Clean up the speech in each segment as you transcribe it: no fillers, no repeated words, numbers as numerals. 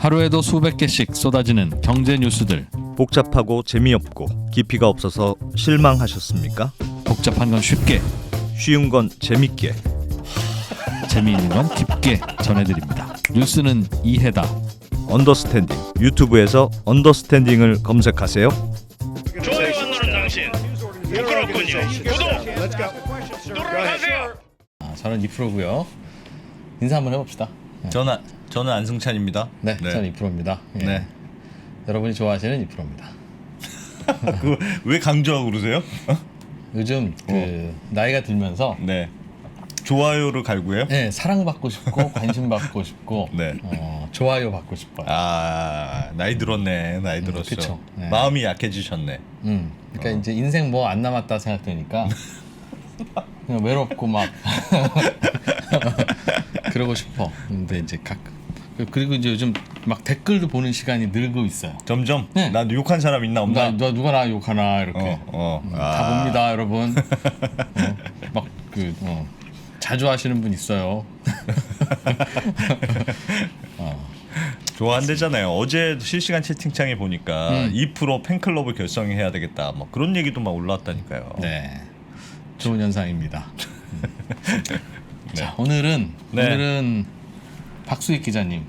하루에도 수백 개씩 쏟아지는 경제 뉴스들. 복잡하고 재미없고 깊이가 없어서 실망하셨습니까? 복잡한 건 쉽게, 쉬운 건 재밌게. 재미있는 건 깊게 전해드립니다. 뉴스는 이해다. 언더스탠딩. 유튜브에서 언더스탠딩을 검색하세요. 좋아요 안 누른 당신 부끄럽군요. 구독 누르세요. 저는 2%고요. 인사 한번 해봅시다. 저는 안승찬입니다. 네, 저는 2%입니다. 예. 네. 여러분이 좋아하시는 2%입니다. 왜 강조하고 그러세요? 요즘 나이가 들면서 네. 좋아요를 갈구해요? 네, 사랑받고 싶고 관심 받고 싶고 네. 좋아요 받고 싶어요. 아, 나이 들었네. 나이 들었어. 그쵸. 네. 마음이 약해지셨네. 그러니까 이제 인생 뭐 안 남았다 생각되니까 그냥 외롭고 막 그러고 싶어. 근데 이제 그리고 이제 요즘 막 댓글도 보는 시간이 늘고 있어요. 점점? 네. 난 욕한 사람 있나 없나? 누가 나 욕하나 이렇게 다 봅니다, 여러분. 자주 하시는 분 있어요. 좋아한대잖아요. 어제 실시간 채팅창에 보니까 2% 팬클럽을 결성해야 되겠다. 뭐 그런 얘기도 막 올라왔다니까요. 네, 좋은 현상입니다. 네. 자, 오늘은 박수익 기자님.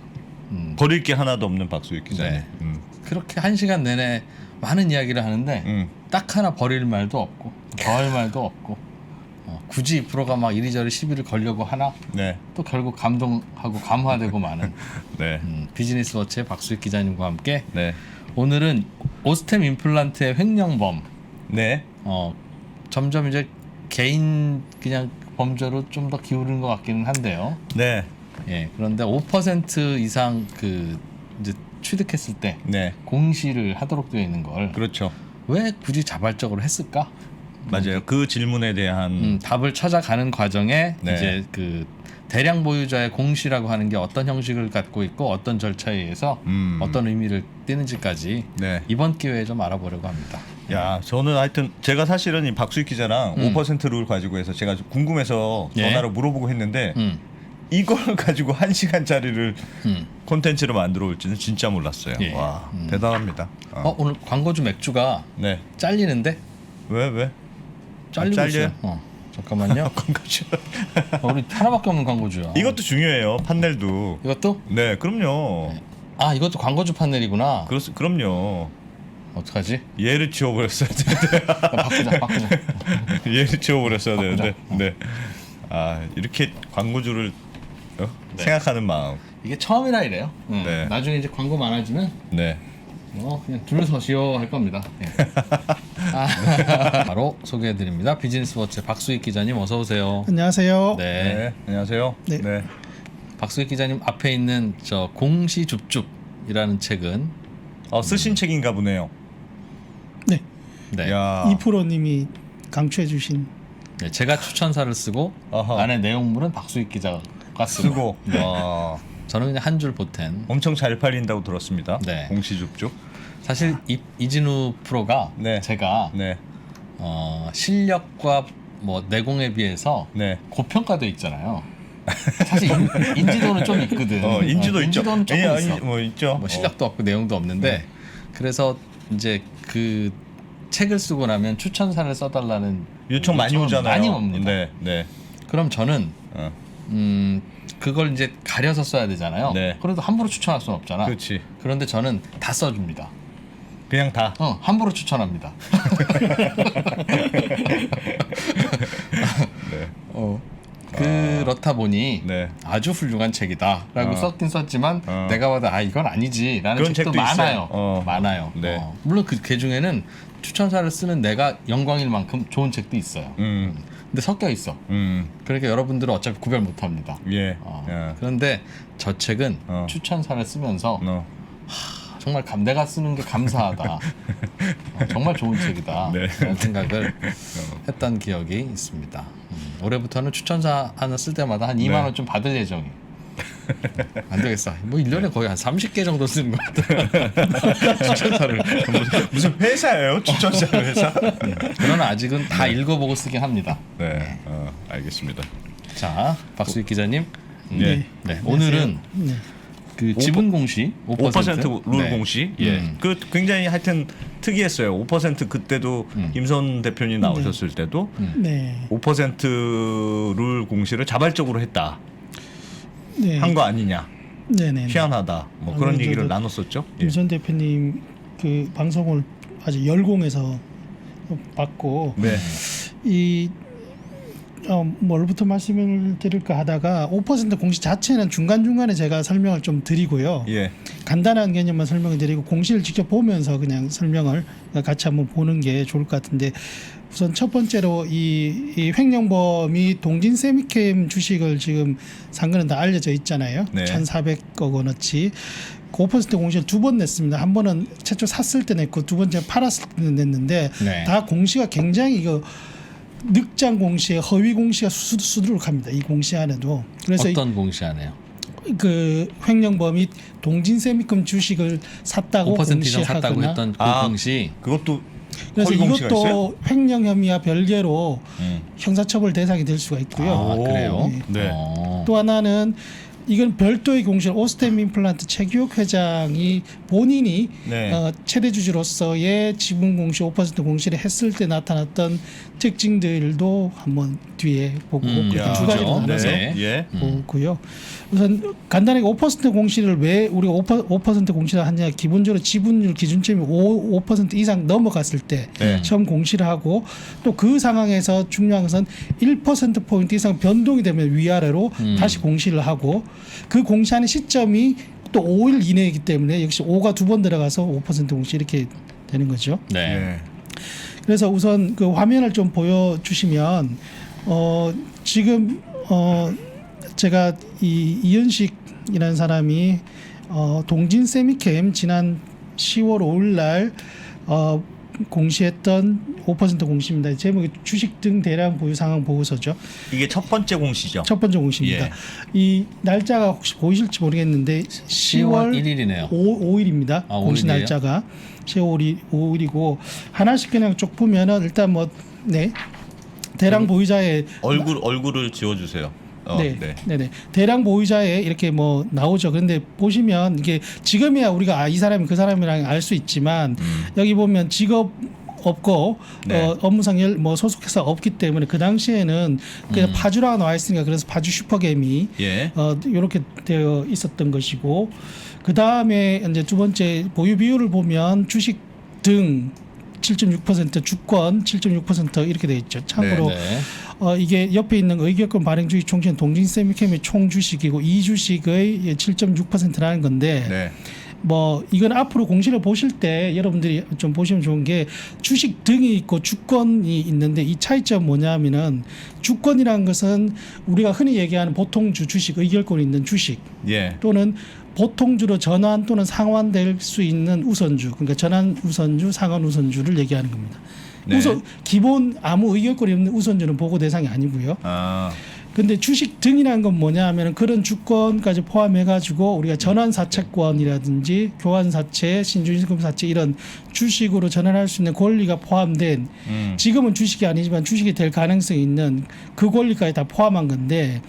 버릴 게 하나도 없는 박수익 기자님. 네. 그렇게 1시간 내내 많은 이야기를 하는데 딱 하나 버릴 말도 없고 더할 말도 없고 굳이 2%가 막 이리저리 시비를 걸려고 하나 네. 또 결국 감동하고 감화되고 마는 네. 비즈니스워치의 박수익 기자님과 함께 네. 오늘은 오스템 임플란트의 횡령범 네. 점점 이제 개인 그냥 범죄로 좀 더 기울는 것 같기는 한데요. 네. 예, 그런데 5% 이상 이제 취득했을 때 네. 공시를 하도록 되어 있는 걸 그렇죠. 왜 굳이 자발적으로 했을까? 맞아요. 그 질문에 대한 답을 찾아가는 과정에 네. 이제 대량 보유자의 공시라고 하는 게 어떤 형식을 갖고 있고 어떤 절차에 의해서 어떤 의미를 띠는지까지 네. 이번 기회에 좀 알아보려고 합니다. 야, 저는 하여튼 제가 사실은 이 박수익 기자랑 5%룰 가지고 해서 제가 좀 궁금해서 예. 전화로 물어보고 했는데 이걸 가지고 1시간짜리를 콘텐츠로 만들어 올지는 진짜 몰랐어요. 예. 와, 대단합니다. 오늘 광고주 맥주가 네. 잘리는데? 왜? 잘리고 잘려요? 있어요. 잠깐만요. 광고주. 우리 하나밖에 없는 광고주야. 이것도 중요해요. 판넬도. 이것도? 네, 그럼요. 이것도 광고주 판넬이구나. 그럼요. 어떡하지? 얘를 지워버렸어야 되는데. 바꾸자. 얘를 지워버렸어야 되는데. 바꾸자. 네. 아, 이렇게 광고주를 생각하는 마음. 이게 처음이라 이래요. 네. 나중에 이제 광고 많아지면 네. 그냥 줄 서시오 할 겁니다. 예. 바로 소개해드립니다. 비즈니스워치 박수익 기자님 어서 오세요. 안녕하세요. 네. 네. 안녕하세요. 네. 박수익 기자님 앞에 있는 저 공시줍줍이라는 책은 쓰신 책인가 보네요. 네. 네. 야. 2%님이 강추해주신 네, 제가 추천사를 쓰고 아하. 안에 내용물은 박수익 기자가 쓰고 쓰고. 와. 저는 그냥 한 줄 보탠. 엄청 잘 팔린다고 들었습니다. 네. 공시줍줍. 사실 이진우 프로가 네. 제가 네. 실력과 뭐 내공에 비해서 네. 고평가돼 있잖아요. 사실 인지도는 좀 있거든. 인지도 있죠. 인지도는 조금 있어. 뭐 있죠. 뭐 실력도 없고 내용도 없는데 네. 그래서 이제 그 책을 쓰고 나면 추천사를 써달라는 요청 많이 오잖아요. 많이 옵니다. 네. 네. 그럼 저는 어. 그걸 이제 가려서 써야 되잖아요. 네. 그래도 함부로 추천할 수는 없잖아. 그렇지. 그런데 저는 다 써줍니다. 그냥 다. 함부로 추천합니다. 네. 그렇다 보니 네. 아주 훌륭한 책이다라고 썼긴 썼지만 어. 내가 봐도 이건 아니지라는 그런 책도 책도 많아요. 있어요. 많아요. 네. 물론 그 중에는 추천사를 쓰는 내가 영광일 만큼 좋은 책도 있어요. 근데 섞여 있어. 그러니까 여러분들은 어차피 구별 못합니다. 예. 그런데 저 책은 어. 추천사를 쓰면서 정말 내가 쓰는 게 감사하다. 정말 좋은 책이다. 네. 그런 생각을 했던 기억이 있습니다. 올해부터는 추천사 하나 쓸 때마다 한 2만 원 좀 받을 예정이에요. 안 되겠어. 뭐 1년에 거의 한 30개 정도 쓰는 것 같아요. 추천사를. 무슨 회사예요? 추천사 회사? 그러나 아직은 다 읽어보고 쓰긴 합니다. 네. 알겠습니다. 자, 박수익 기자님. 네. 네. 오늘은 네. 그 지분 공시 5% 룰 네. 공시. 예. 그 굉장히 하여튼 특이했어요. 5% 그때도 임선 대표님 나오셨을 때도 네. 5%룰 공시를 자발적으로 했다. 네. 한 거 아니냐. 네네. 희한하다. 뭐 그런 아무래도 얘기를 나눴었죠. 예. 임선 대표님 그 방송을 아주 열공해서 봤고 네. 이 뭘부터 말씀을 드릴까 하다가 5% 공시 자체는 중간중간에 제가 설명을 좀 드리고요. 예. 간단한 개념만 설명을 드리고 공시를 직접 보면서 그냥 설명을 같이 한번 보는 게 좋을 것 같은데 우선 첫 번째로 이 횡령범이 동진 세미캠 주식을 지금 산 거는 다 알려져 있잖아요. 네. 1,400억 원어치. 그 5% 공시를 두 번 냈습니다. 한 번은 최초 샀을 때 냈고 두 번째 팔았을 때 냈는데 네. 다 공시가 굉장히 이거 늑장 공시에 허위 공시가 수두룩합니다. 이 공시 안에도. 그래서 어떤 공시 하네요? 그 횡령범이 동진세미금 주식을 샀다고 5% 이상 샀다고 공시하거나 했던 그 아. 공시. 그것도 그래서 허위 공시가 있어요? 이것도 횡령 혐의와 별개로 형사처벌 대상이 될 수가 있고요. 아, 그래요? 네. 또 하나는 이건 별도의 공시를 오스템 임플란트 최규혁 회장이 본인이 네. 최대 주주로서의 지분 공시 5% 공시를 했을 때 나타났던 특징들도 한번 뒤에 보고 그렇게 야. 두 가지로 그렇죠. 나눠서 네. 예. 보고요. 우선 간단하게 5% 공시를 왜 우리가 5% 공시를 하냐? 기본적으로 지분율 기준점이 5% 이상 넘어갔을 때 네. 처음 공시를 하고 또 그 상황에서 중요한 것은 1% 포인트 이상 변동이 되면 위아래로 다시 공시를 하고 그 공시하는 시점이 또 5일 이내이기 때문에 역시 5가 두 번 들어가서 5% 공시 이렇게 되는 거죠. 네. 예. 그래서 우선 그 화면을 좀 보여주시면 지금 제가 이 이현식이라는 사람이 동진 세미캠 지난 10월 5일 날 공시했던 5% 공시입니다. 제목이 주식 등 대량 보유 상황 보고서죠. 이게 첫 번째 공시죠. 첫 번째 공시입니다. 예. 이 날짜가 혹시 보이실지 모르겠는데 10월 1일이네요. 5일입니다. 아, 공시 5일이에요? 날짜가 10월 5일이고 하나씩 그냥 쭉 보면은 일단 대량 보유자의 얼굴을 지워주세요. 네네. 대량 보유자에 이렇게 뭐 나오죠. 그런데 보시면 이게 지금이야 우리가 이 사람이 그 사람이랑 알 수 있지만 여기 보면 직업 없고 네. 업무상 소속회사 없기 때문에 그 당시에는 그냥 파주라고 나와 있으니까 그래서 파주 슈퍼겜이 예. 이렇게 되어 있었던 것이고 그 다음에 이제 두 번째 보유 비율을 보면 주식 등 7.6% 주권 7.6% 이렇게 돼 있죠. 참고로 네. 이게 옆에 있는 의결권 발행주식 총시는 동진세미캠의 총 주식이고 이 주식의 7.6%라는 건데 네. 이건 앞으로 공시를 보실 때 여러분들이 좀 보시면 좋은 게 주식 등이 있고 주권이 있는데 이 차이점 뭐냐면은 주권이라는 것은 우리가 흔히 얘기하는 보통주 주식 의결권이 있는 주식 예. 또는 보통주로 전환 또는 상환될 수 있는 우선주 그러니까 전환 우선주 상환 우선주를 얘기하는 겁니다. 네. 기본 아무 의결권이 없는 우선주는 보고 대상이 아니고요. 아. 근데 주식 등이라는 건 뭐냐 하면은 그런 주권까지 포함해 가지고 우리가 전환 사채권이라든지 교환 사채, 신주임금 사채 이런 주식으로 전환할 수 있는 권리가 포함된 지금은 주식이 아니지만 주식이 될 가능성이 있는 그 권리까지 다 포함한 건데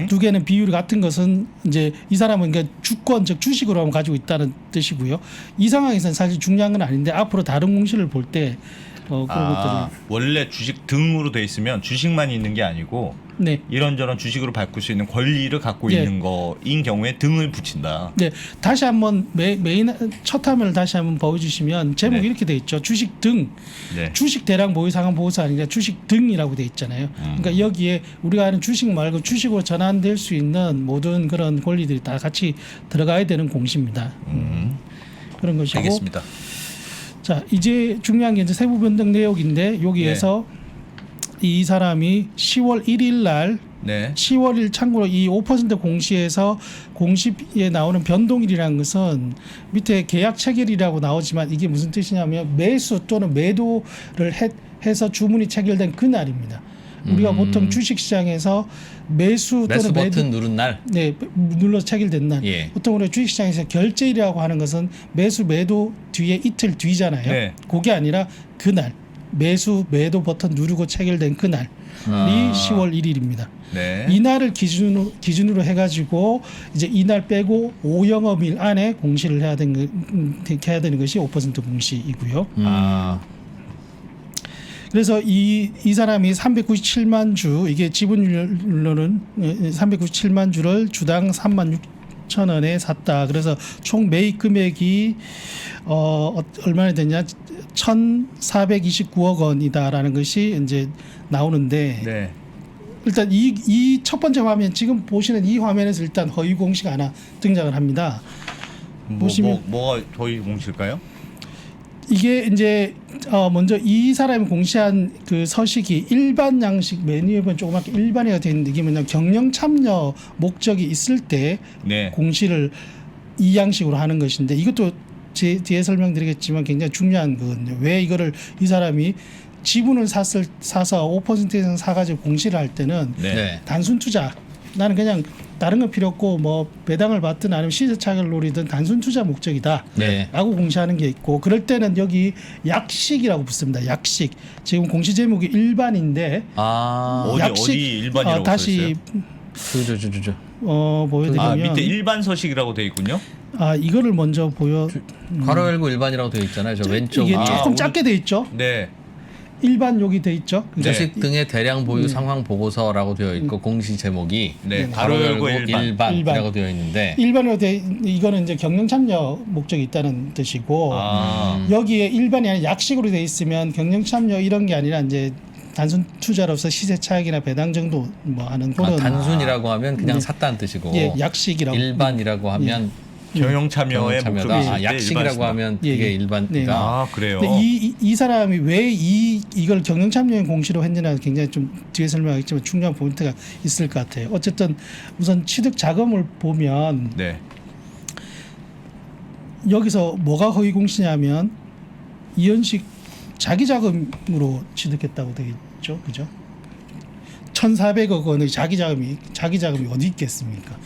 두 개는 비율이 같은 것은 이제 이 사람은 그러니까 주권 즉 주식으로만 가지고 있다는 뜻이고요. 이 상황에서는 사실 중요한 건 아닌데 앞으로 다른 공시를 볼 때 그런 것들이 원래 주식 등으로 돼 있으면 주식만 있는 게 아니고 네. 이런저런 주식으로 바꿀 수 있는 권리를 갖고 예. 있는 거인 경우에 등을 붙인다. 네, 다시 한번 메인 첫 화면을 다시 한번 보여주시면 제목이 네. 이렇게 돼 있죠. 주식 등, 네. 주식 대량 보유 상환 보고서 아니라 주식 등이라고 돼 있잖아요. 그러니까 여기에 우리가 아는 주식 말고 주식으로 전환될 수 있는 모든 그런 권리들이 다 같이 들어가야 되는 공시입니다. 그런 것이고. 알겠습니다. 자, 이제 중요한 게 이제 세부 변동 내역인데 여기에서 이 사람이 10월 1일 날 네. 10월 1일 참고로 이 5% 공시에서 공시에 나오는 변동일이라는 것은 밑에 계약 체결이라고 나오지만 이게 무슨 뜻이냐면 매수 또는 매도를 해서 주문이 체결된 그날입니다. 우리가 보통 주식시장에서 매수 또는 매수 매도 버튼 누른 날. 네, 눌러서 체결된 날. 예. 보통 우리가 주식시장에서 결제일이라고 하는 것은 매수 매도 뒤에 이틀 뒤잖아요. 네. 그게 아니라 그날 매수 매도 버튼 누르고 체결된 그날이 10월 1일입니다. 네. 이날을 기준으로 해가지고 이제 이날 빼고 5영업일 안에 공시를 해야 되는 것이 5% 공시이고요. 그래서 이 사람이 397만 주, 이게 지분율로는 397만 주를 주당 36,000원에 샀다. 그래서 총 매입 금액이 얼마나 되냐? 1,429억 원이다라는 것이 이제 나오는데, 네. 일단 이 첫 번째 화면, 지금 보시는 이 화면에서 일단 허위 공시가 하나 등장을 합니다. 보시면 뭐가 더위 공실까요? 이게 이제 먼저 이 사람이 공시한 그 서식이 일반 양식, 메뉴에 보면 조그맣게 일반이가 되어 있는데, 이게 뭐냐, 경영 참여 목적이 있을 때 네. 공시를 이 양식으로 하는 것인데, 이것도 뒤에 설명드리겠지만 굉장히 중요한 거거든요. 왜 이거를 이 사람이 지분을 사서 5% 이상 사가지고 공시를 할 때는 네. 단순 투자, 나는 그냥 다른 건 필요 없고 뭐 배당을 받든 아니면 시세 차익을 노리든 단순 투자 목적이다 네. 라고 공시하는 게 있고, 그럴 때는 여기 약식이라고 붙습니다. 약식. 지금 공시 제목이 일반인데 어디 일반이라고 다시 저. 보여드리면 밑에 일반 서식이라고 돼 있군요. 이거를 먼저 괄호 열고 일반이라고 되어 있잖아요. 저 왼쪽. 이게 조금 작게 돼 있죠. 네. 일반 여기 돼 있죠. 주식 등의 대량 보유 상황 보고서라고 되어 있고 공시 제목이 네. 괄호 열고 일반이라고 되어 있는데, 일반으로 이거는 이제 경영 참여 목적이 있다는 뜻이고, 여기에 일반이 아니라 약식으로 돼 있으면 경영 참여 이런 게 아니라 이제 단순 투자로서 시세 차익이나 배당 정도 뭐 하는 그런 단순이라고 하면 그냥 샀다는 뜻이고, 약식이라고, 일반이라고 하면 경영 참여의 목적이 있을 때 약식이라고 일반이다. 하면 이게 일반이다. 아, 그래요. 근데 이 사람이 왜 이걸 경영 참여형 공시로 했느냐, 굉장히 좀 뒤에 설명하겠지만 중요한 포인트가 있을 것 같아요. 어쨌든 우선 취득 자금을 보면 네. 여기서 뭐가 허위 공시냐면 이현식 자기 자금으로 취득했다고 되겠죠, 그죠? 1,400억 원의 자기 자금이 어디 있겠습니까?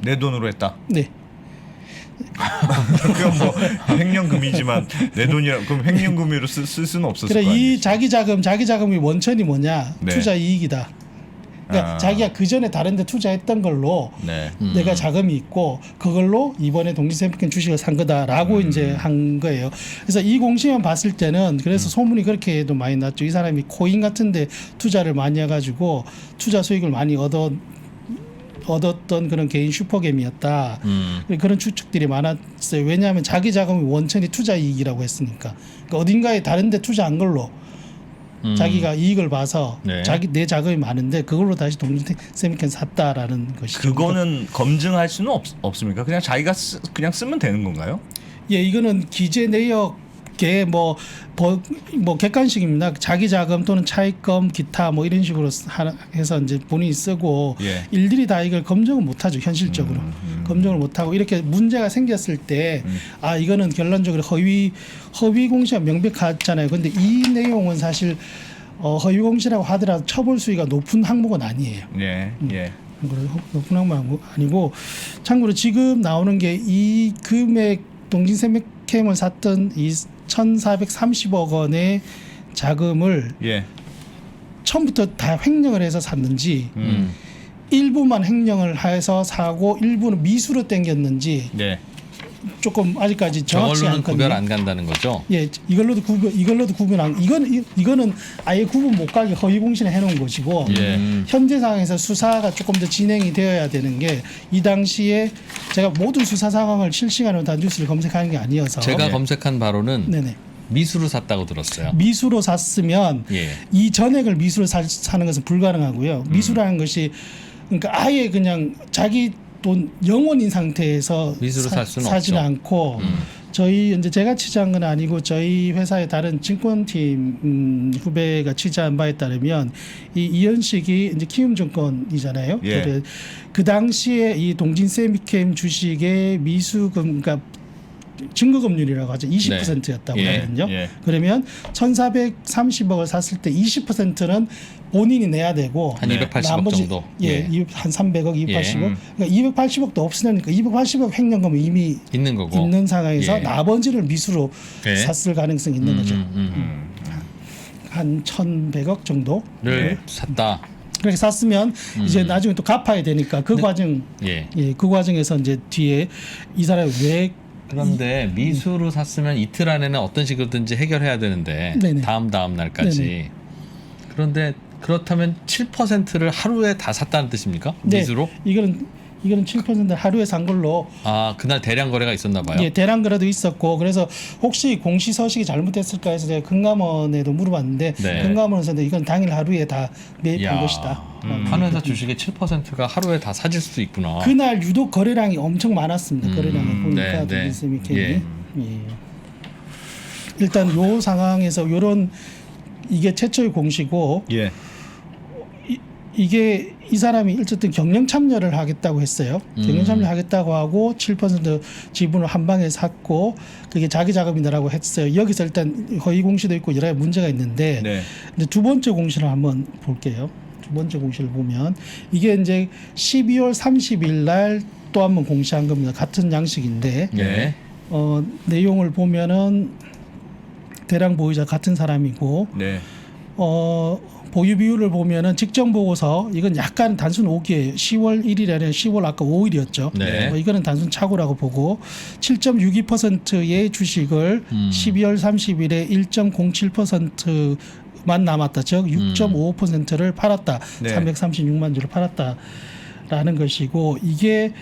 내 돈으로 했다. 네. 그건 뭐 횡령금이지만 내 돈이라 그럼 횡령금으로 쓸 수는 없었을 그래, 거 아니에요. 이 자기 자금의 원천이 뭐냐? 네. 투자 이익이다. 그러니까 자기가 그 전에 다른데 투자했던 걸로 네. 내가 자금이 있고 그걸로 이번에 동지세미캠 주식을 산 거다라고 이제 한 거예요. 그래서 이 공시만 봤을 때는 그래서 소문이 그렇게도 많이 났죠. 이 사람이 코인 같은데 투자를 많이 해가지고 투자 수익을 많이 얻었던 그런 개인 슈퍼겜이었다. 그런 추측들이 많았어요. 왜냐하면 자기 자금이 원천이 투자 이익이라고 했으니까. 그러니까 어딘가에 다른데 투자한 걸로 자기가 이익을 봐서 네. 내 자금이 많은데 그걸로 다시 동지세미캠 샀다라는 것이죠. 그거는 검증할 수는 없습니까? 그냥 자기가 그냥 쓰면 되는 건가요? 예, 이거는 기재 내역에 뭐 객관식입니다. 자기 자금 또는 차익금 기타 뭐 이런 식으로 해서 이제 본인이 쓰고 예. 일일이 다 이걸 검증을 못하죠, 현실적으로. 검증을 못하고 이렇게 문제가 생겼을 때 이거는 결론적으로 허위 공시가 명백하잖아요. 근데 이 내용은 사실 허위 공시라고 하더라도 처벌 수위가 높은 항목은 아니에요. 예. 예. 높은 항목은 아니고, 참고로 지금 나오는 게 이 금액 동진세미캠을 샀던 이 1,430억 원의 자금을 예. 처음부터 다 횡령을 해서 샀는지, 일부만 횡령을 해서 사고 일부는 미수로 땡겼는지 네. 조금 아직까지 정확치 저걸로는 않거든요. 구별 안 간다는 거죠. 예, 이걸로도 구분 안. 이거는 아예 구분 못 가게 허위 공시를 해놓은 것이고, 예. 현재 상황에서 수사가 조금 더 진행이 되어야 되는 게, 이 당시에 제가 모든 수사 상황을 실시간으로 다 뉴스를 검색하는 게 아니어서 제가 네. 검색한 바로는 네네. 미수로 샀다고 들었어요. 미수로 샀으면 예. 이 전액을 미수로 사는 것은 불가능하고요. 미수라는 것이 그러니까 아예 그냥 자기 돈 영원인 상태에서 미수로 살 수는 사지는 없죠. 않고, 저희 이제 제가 취재한 건 아니고 저희 회사의 다른 증권팀 후배가 취재한 바에 따르면 이 이현식이 이제 키움증권이잖아요. 예. 그 당시에 이 동진세미캠 주식의 미수금, 그러니까 증거금률이라고 하죠. 20%였다고 네. 하거든요. 예. 그러면 1,430억을 샀을 때 20%는 본인이 내야 되고 한 280억 나머지, 정도. 예, 한 300억, 280억. 그러니까 280억도 없으니까 280억 횡령금은 이미 있는 거고. 있는 상황에서 예. 나머지를 미수로 예. 샀을 가능성이 있는 거죠. 한 1,100억 정도를 네. 샀다. 그렇게 샀으면 이제 나중에 또 갚아야 되니까 그 과정 예. 그 과정에서 이제 뒤에 이 사람이 왜 그런데 미수로 샀으면 이틀 안에는 어떤 식으로든지 해결해야 되는데 네네. 다음 날까지. 네네. 그런데 그렇다면 7%를 하루에 다 샀다는 뜻입니까? 네, 미수로? 이거는 7% 하루에 산 걸로 아, 그날 대량 거래가 있었나 봐요. 예, 대량 거래도 있었고 그래서 혹시 공시서식이 잘못됐을까 해서 제가 금감원에도 물어봤는데 네. 금감원에서는 이건 당일 하루에 다 매입한 이야. 것이다. 한 회사 주식의 7%가 하루에 다 사질 수도 있구나. 그날 유독 거래량이 엄청 많았습니다. 거래량을 보니까 네, 네. 쌤이 예. 일단 요 상황에서 요런 이게 최초의 공시고 예. 이게 이 사람이 어쨌든 경영 참여를 하겠다고 했어요. 경영 참여를 하겠다고 하고 7% 지분을 한 방에 샀고 그게 자기 자금이다라고 했어요. 여기서 일단 허위 공시도 있고 여러 가지 문제가 있는데 네. 이제 두 번째 공시를 한번 볼게요. 두 번째 공시를 보면 이게 이제 12월 30일 날 또 한 번 공시한 겁니다. 같은 양식인데 예. 내용을 보면은 대량 보유자 같은 사람이고 네. 보유 비율을 보면은 직전 보고서 이건 약간 단순 오기예요. 10월 1일이 아니라 10월 아까 5일이었죠. 네. 이거는 단순 착오라고 보고 7.62%의 주식을 12월 30일에 1.07%만 남았다. 즉 6.55%를 팔았다. 네. 336만 주를 팔았다라는 것이고 이게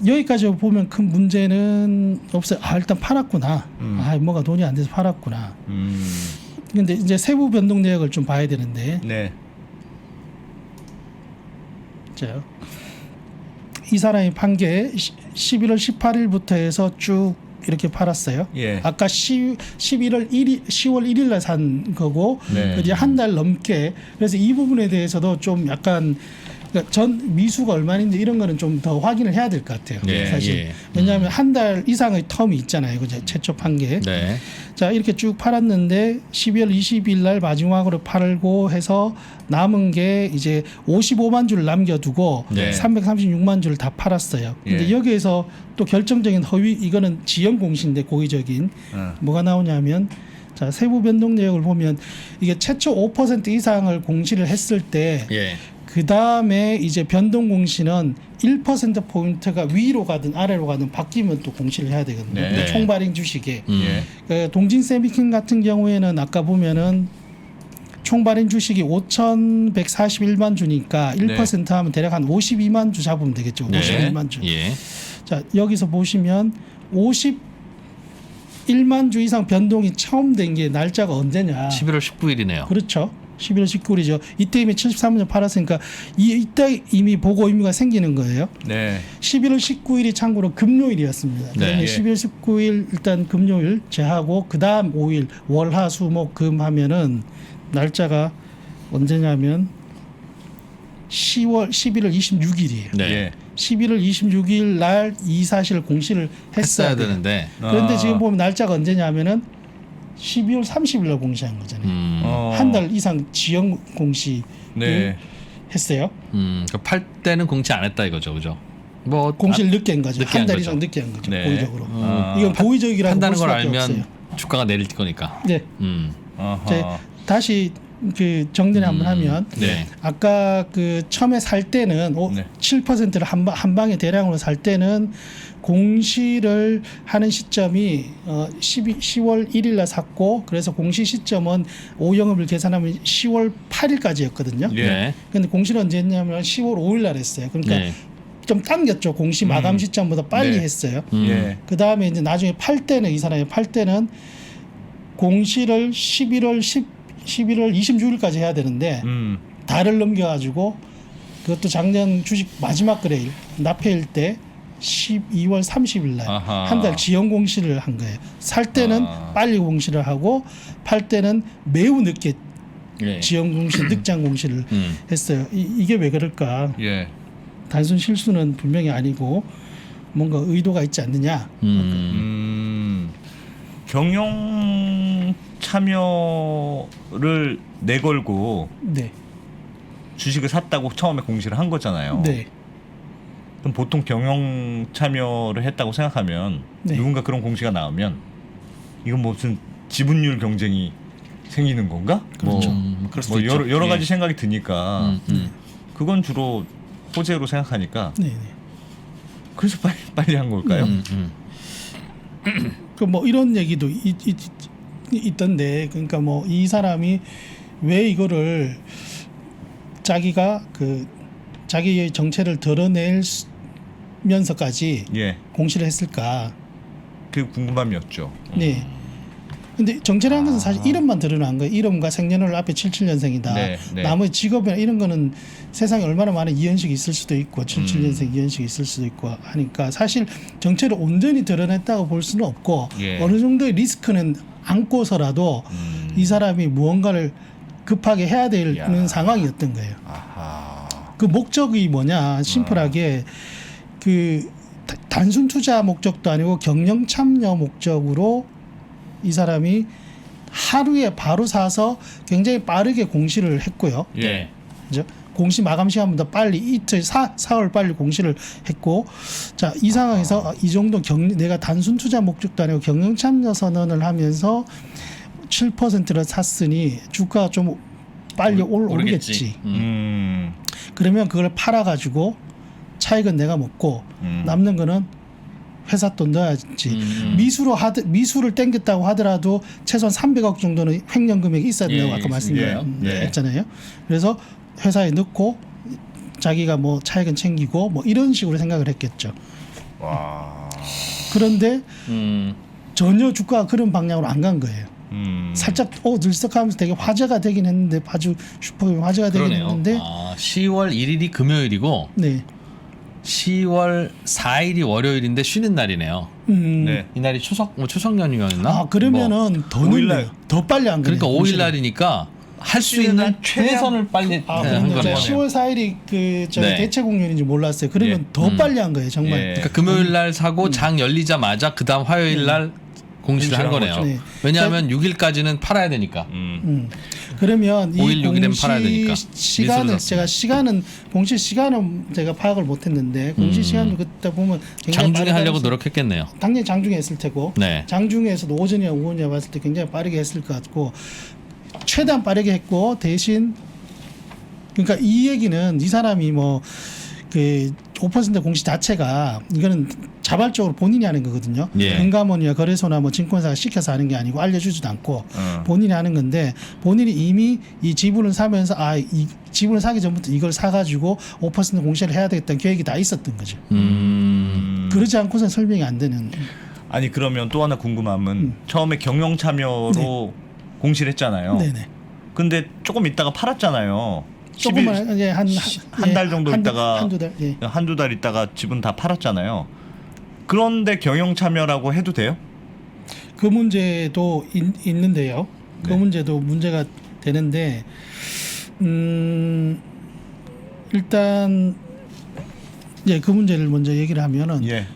여기까지 보면 큰 문제는 없어요. 아 일단 팔았구나. 아 뭐가 돈이 안 돼서 팔았구나. 근데 이제 세부 변동 내역을 좀 봐야 되는데 네. 자, 이 사람이 판 게 11월 18일부터 해서 쭉 이렇게 팔았어요. 예. 아까 10월 1일 날 산 거고 네. 이제 한 달 넘게 그래서 이 부분에 대해서도 좀 약간 그러니까 전 미수가 얼마인지 이런 거는 좀 더 확인을 해야 될 것 같아요. 예, 사실 예. 왜냐하면 한 달 이상의 텀이 있잖아요. 그죠? 최초 판 게. 네. 자 이렇게 쭉 팔았는데 12월 20일 날 마지막으로 팔고 해서 남은 게 이제 55만 주를 남겨두고 네. 336만 주를 다 팔았어요. 근데 예. 여기에서 또 결정적인 허위 이거는 지연 공시인데 고의적인 뭐가 나오냐면 자 세부 변동 내역을 보면 이게 최초 5% 이상을 공시를 했을 때 예. 그 다음에 이제 변동 공시는 1% 포인트가 위로 가든 아래로 가든 바뀌면 또 공시를 해야 되거든요. 네. 총발행 주식에 예. 동진 세미킨 같은 경우에는 아까 보면은 총발행 주식이 5,141만 주니까 1% 하면 대략 한 52만 주 잡으면 되겠죠. 네. 52만 주. 예. 자 여기서 보시면 51만 주 이상 변동이 처음 된 게 날짜가 언제냐? 11월 19일이네요. 그렇죠. 11월 19일이죠. 이때 이미 73년 팔았으니까 이때 이미 보고 의미가 생기는 거예요. 네. 11월 19일이 참고로 금요일이었습니다. 네. 그러면 11월 19일 일단 금요일 제하고 그 다음 5일 월화수목금 하면은 날짜가 언제냐면 11월 26일이에요. 네. 예. 11월 26일 날 이 사실 공시를 했어야 했어야 돼요. 되는데. 그런데 지금 보면 날짜가 언제냐면은 12월 30일 날 공시한 거잖아요. 한 달 이상 지연 공시 네. 했어요. 팔 때는 공시 안 했다 이거죠, 그죠? 뭐 공시를 늦게 한 거죠. 늦게 한 한 달 거죠. 이상 늦게 한 거죠. 네. 고의적으로. 아. 이건 고의적이라고 한다는 볼 걸 수밖에 알면 없어요. 주가가 내릴 거니까. 네. 아하. 이제 다시 그 정리를 한번 하면 네. 아까 그 처음에 살 때는 네. 7%를 한 방에 대량으로 살 때는 공시를 하는 시점이 10월 1일 날 샀고 그래서 공시 시점은 오영업을 계산하면 10월 8일까지였거든요. 예. 네. 근데 공시를 언제 했냐면 10월 5일 날 했어요. 그러니까 네. 좀 당겼죠. 공시 마감 시점보다 빨리 네. 했어요. 예. 그 다음에 이제 나중에 팔 때는 이 사람이 팔 때는 공시를 11월 26일까지 해야 되는데 달을 넘겨가지고 그것도 작년 주식 마지막 거래일 납회일 때 12월 30일 날 아하. 한 달 지연 공시를 한 거예요. 살 때는 빨리 공시를 하고 팔 때는 매우 늦게 예. 지연 공시, 늑장 공시를 했어요. 이게 왜 그럴까? 예. 단순 실수는 분명히 아니고 뭔가 의도가 있지 않느냐. 경영 참여를 내걸고 네. 주식을 샀다고 처음에 공시를 한 거잖아요. 네. 그럼 보통 경영 참여를 했다고 생각하면 네. 누군가 그런 공시가 나오면 이건 무슨 지분율 경쟁이 생기는 건가? 그렇죠. 그럴 수도 뭐 있죠. 여러 예. 가지 생각이 드니까 그건 주로 호재로 생각하니까 네네. 그래서 빨리 한 걸까요? 그 뭐 이런 얘기도 있던데, 그러니까 뭐 이 사람이 왜 이거를 자기가 그 자기의 정체를 드러내면서까지 예, 공시를 했을까? 그 궁금함이었죠. 네. 근데 정체라는 것은 사실 이름만 드러난 거예요. 이름과 생년월 앞에 77년생이다. 네, 네. 나머지 직업이나 이런 거는 세상에 얼마나 많은 이현식이 있을 수도 있고 77년생 이현식이 있을 수도 있고 하니까 사실 정체를 온전히 드러냈다고 볼 수는 없고 예. 어느 정도의 리스크는 안고서라도 이 사람이 무언가를 급하게 해야 되는 야. 상황이었던 거예요. 아하. 그 목적이 뭐냐 심플하게 그 단순 투자 목적도 아니고 경영 참여 목적으로 이 사람이 하루에 바로 사서 굉장히 빠르게 공시를 했고요. 예. 그죠? 공시 마감 시간보다 빨리 이틀 사흘 빨리 공시를 했고, 자 이 상황에서 이 정도 내가 단순 투자 목적도 아니고 경영 참여 선언을 하면서 7%를 샀으니 주가가 좀 빨리 오르겠지. 그러면 그걸 팔아가지고 차익은 내가 먹고 남는 거는 회사 돈 넣어야지. 미수를 땡겼다고 하더라도 최소한 300억 정도는 횡령 금액이 있어야 된다고 아까 말씀드렸잖아요. 그래서 회사에 넣고 자기가 뭐 차익은 챙기고 뭐 이런 식으로 생각을 했겠죠. 와. 그런데 전혀 주가가 그런 방향으로 안 간 거예요. 살짝 들썩하면서 되게 화제가 되긴 했는데 바주 슈퍼금이 화제가 되긴 그러네요. 했는데 10월 1일이 금요일이고 네. 10월 4일이 월요일인데 쉬는 날이네요. 네. 이날이 추석 추석 연휴였나? 그러면은 더 5일 늦네요. 더 빨리 안 가네요. 그러니까 5일 날이니까 할 수 있는 최선을 빨리 한 그런데 거네요. 10월 4일이 그 네. 대체 공연인지 몰랐어요. 그러면 예. 더 빨리 한 거예요, 정말. 예. 그러니까 금요일 날 사고 장 열리자마자 그다음 화요일 날 공시를 한 거네요. 네. 왜냐하면 6일까지는 팔아야 되니까. 그러면 5일, 이 6일엔 팔아야 되니까. 공시 시간을 제가 공시 시간은 제가 파악을 못했는데 공시 시간도 그때 보면 굉장히 장중에 빠르다는 하려고 소- 노력했겠네요. 당연히 장중에 했을 테고 네. 장중에서도 오전이나 오후냐 봤을 때 굉장히 빠르게 했을 것 같고 최대한 빠르게 했고 대신 그러니까 이 얘기는 이 사람이 뭐 그 5% 공시 자체가 이거는 자발적으로 본인이 하는 거거든요. 예. 금감원이나 거래소나 뭐 증권사가 시켜서 하는 게 아니고 알려주지도 않고 본인이 하는 건데 본인이 이미 이 지분을 사면서 이 지분을 사기 전부터 이걸 사가지고 5% 공시를 해야 되겠다는 계획이 다 있었던 거죠. 그러지 않고선 설명이 안 되는. 아니 그러면 또 하나 궁금함은 처음에 경영 참여로 공시를 했잖아요. 네네. 근데 조금 있다가 팔았잖아요. 조금만 한 달 정도 있다가 한두 달. 예. 한두 달 있다가 지분 다 팔았잖아요. 그런데 경영 참여라고 해도 돼요? 그 문제도 있는데요. 그 네. 문제도 문제가 되는데 일단 그 문제를 먼저 얘기를 하면은 예.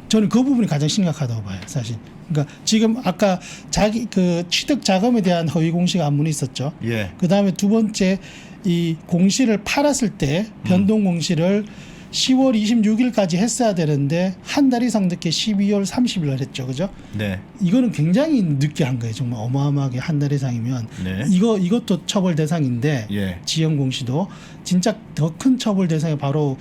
저는 그 부분이 가장 심각하다고 봐요, 사실. 그러니까 지금 아까 자기 그 취득 자금에 대한 허위 공시 안문이 있었죠. 예. 그 다음에 두 번째 이 공시를 팔았을 때 변동 공시를 10월 26일까지 했어야 되는데 한 달 이상 늦게 12월 30일 날 했죠, 그죠? 네. 이거는 굉장히 늦게 한 거예요, 정말 어마어마하게 한 달 이상이면. 네. 이것도 처벌 대상인데 예. 지연 공시도 진짜 더 큰 처벌 대상이 바로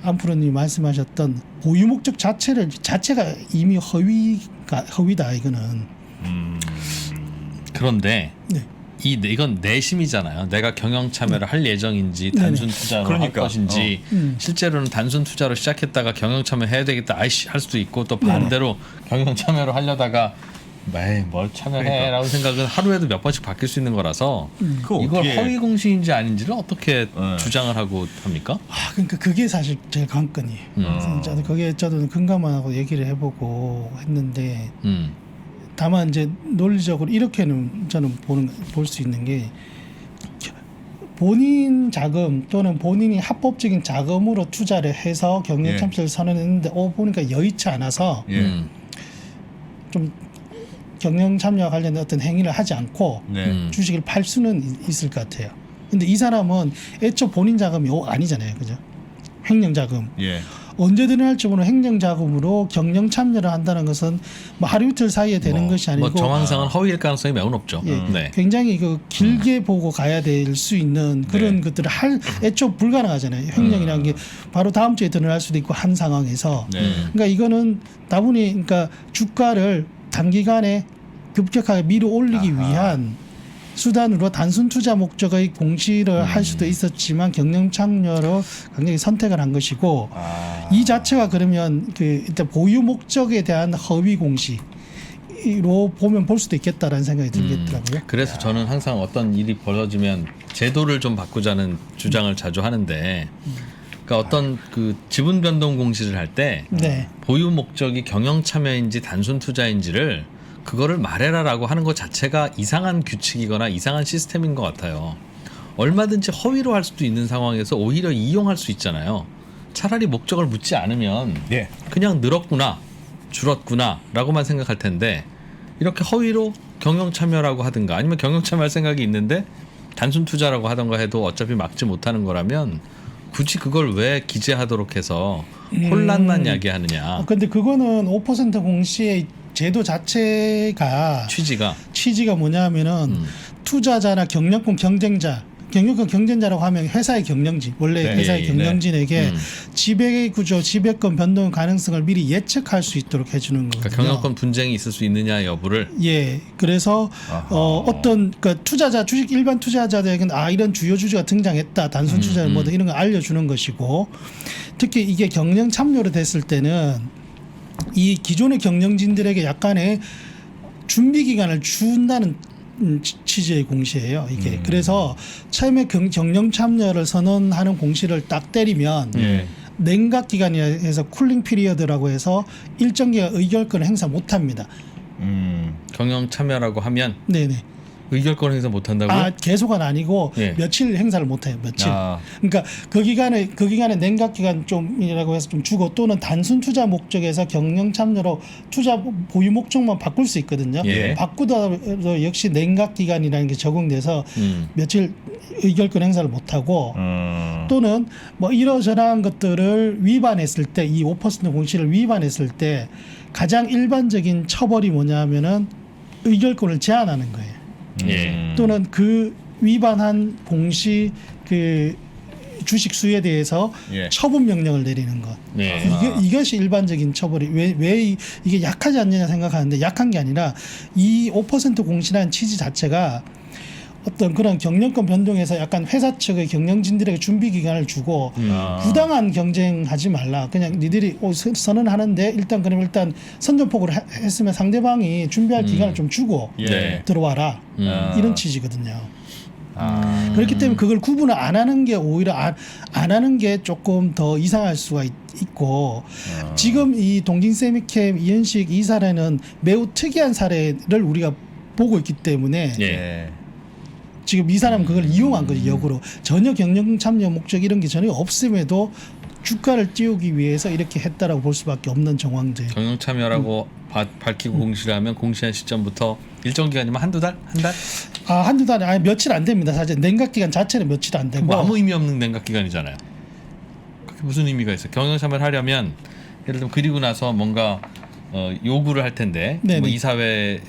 안프로님이 말씀하셨던 보유 목적 자체가 이미 허위다 이거는. 그런데 네. 이건 내심이잖아요. 내가 경영 참여를 할 예정인지 단순 투자로 그러니까. 할 것인지 실제로는 단순 투자로 시작했다가 경영 참여 해야 되겠다 할 수도 있고 또 반대로 경영 참여로 하려다가 뭘 참여해라고 생각은 하루에도 몇 번씩 바뀔 수 있는 거라서 그거 이걸 어떻게- 허위 공시인지 아닌지를 어떻게 주장을 하고 합니까? 그러니까 그게 사실 제일 관건이에요. 그래서 저도 금감원하고 얘기를 해보고 했는데 다만 이제 논리적으로 이렇게는 저는 볼 수 있는 게 본인 자금 또는 본인이 합법적인 자금으로 투자를 해서 경영 예. 참여를 선언했는데 보니까 여의치 않아서 예. 좀 경영 참여와 관련된 어떤 행위를 하지 않고 네. 주식을 팔 수는 있을 것 같아요. 근데 이 사람은 애초 본인 자금이 아니잖아요, 그죠? 횡령 자금. 예. 언제든 할 정도로 행정자금으로 경영 참여를 한다는 것은 뭐 하루 이틀 사이에 되는 것이 아니고 뭐 정황상은 허위일 가능성이 매우 높죠. 예, 네. 굉장히 그 길게 보고 가야 될 수 있는 그런 것들을 할 애초 불가능하잖아요. 횡령이라는 게 바로 다음 주에 드러날 수도 있고 한 상황에서. 네. 그러니까 이거는 다분히 그러니까 주가를 단기간에 급격하게 밀어 올리기 위한 수단으로 단순 투자 목적의 공시를 할 수도 있었지만 경영 참여로 굉장히 선택을 한 것이고 이 자체가 그러면 그 일단 보유 목적에 대한 허위 공시로 보면 볼 수도 있겠다라는 생각이 들겠더라고요. 그래서 저는 항상 어떤 일이 벌어지면 제도를 좀 바꾸자는 주장을 자주 하는데, 그러니까 어떤 그 지분 변동 공시를 할 때 네. 보유 목적이 경영 참여인지 단순 투자인지를 그거를 말해라라고 하는 것 자체가 이상한 규칙이거나 이상한 시스템인 것 같아요. 얼마든지 허위로 할 수도 있는 상황에서 오히려 이용할 수 있잖아요. 차라리 목적을 묻지 않으면 예. 그냥 늘었구나, 줄었구나 라고만 생각할 텐데, 이렇게 허위로 경영 참여라고 하든가 아니면 경영 참여할 생각이 있는데 단순 투자라고 하던가 해도 어차피 막지 못하는 거라면 굳이 그걸 왜 기재하도록 해서 혼란만 야기하느냐. 근데 그거는 5% 공시의 제도 자체가 취지가 뭐냐면은 투자자나 경영권 경쟁자라고 하면 회사의 경영진, 원래 네, 회사의 네, 경영진에게 지배 구조, 지배권 변동 가능성을 미리 예측할 수 있도록 해주는 거거든요. 그러니까 경영권 분쟁이 있을 수 있느냐 여부를. 예, 그래서 어떤 그 투자자, 일반 투자자들에게는 이런 주요 주제가 등장했다, 단순 투자 뭐든 이런 걸 알려주는 것이고, 특히 이게 경영 참여로 됐을 때는 이 기존의 경영진들에게 약간의 준비 기간을 준다는 취지의 공시예요. 이게 그래서 처음에 경영 참여를 선언하는 공시를 딱 때리면 냉각 기간이라 해서 쿨링 피리어드라고 해서 일정 기간 의결권을 행사 못합니다. 경영 참여라고 하면 네네. 의결권 행사 못한다고요? 계속은 아니고 예. 며칠 행사를 못해요. 며칠. 그러니까 그 기간에 냉각 기간 좀이라고 해서 좀 주고, 또는 단순 투자 목적에서 경영 참여로 투자 보유 목적만 바꿀 수 있거든요. 예. 바꾸더라도 역시 냉각 기간이라는 게 적용돼서 며칠 의결권 행사를 못하고, 또는 뭐 이러저러한 것들을 위반했을 때, 이 5% 공시를 위반했을 때 가장 일반적인 처벌이 뭐냐면은 의결권을 제한하는 거예요. 또는 그 위반한 공시 그 주식 수에 대해서 처분 명령을 내리는 것. 이것이 일반적인 처벌이 왜 이게 약하지 않느냐 생각하는데, 약한 게 아니라 이 5% 공시라는 취지 자체가 어떤 그런 경영권 변동에서 약간 회사 측의 경영진들에게 준비 기간을 주고 부당한 경쟁하지 말라. 그냥 니들이 선언하는데 일단 선전포고를 했으면 상대방이 준비할 기간을 좀 주고 들어와라. 이런 취지거든요. 그렇기 때문에 그걸 구분을 안 하는 게 오히려 안 하는 게 조금 더 이상할 수가 있고, 지금 이 동진세미캠 이현식 이 사례는 매우 특이한 사례를 우리가 보고 있기 때문에 지금 이 사람은 그걸 이용한 거지. 역으로 전혀 경영 참여 목적 이런 게 전혀 없음에도 주가를 띄우기 위해서 이렇게 했다라고 볼 수밖에 없는 정황들. 경영 참여라고 밝히고 공시를 하면 공시한 시점부터 일정 기간이면 한두 달? 한 달? 한두 달이 아니 며칠 안 됩니다. 사실 냉각 기간 자체는 며칠 안 되고. 뭐 아무 의미 없는 냉각 기간이잖아요. 그게 무슨 의미가 있어요? 경영 참여를 하려면 예를 들면 그리고 나서 뭔가 요구를 할 텐데, 뭐 이사회에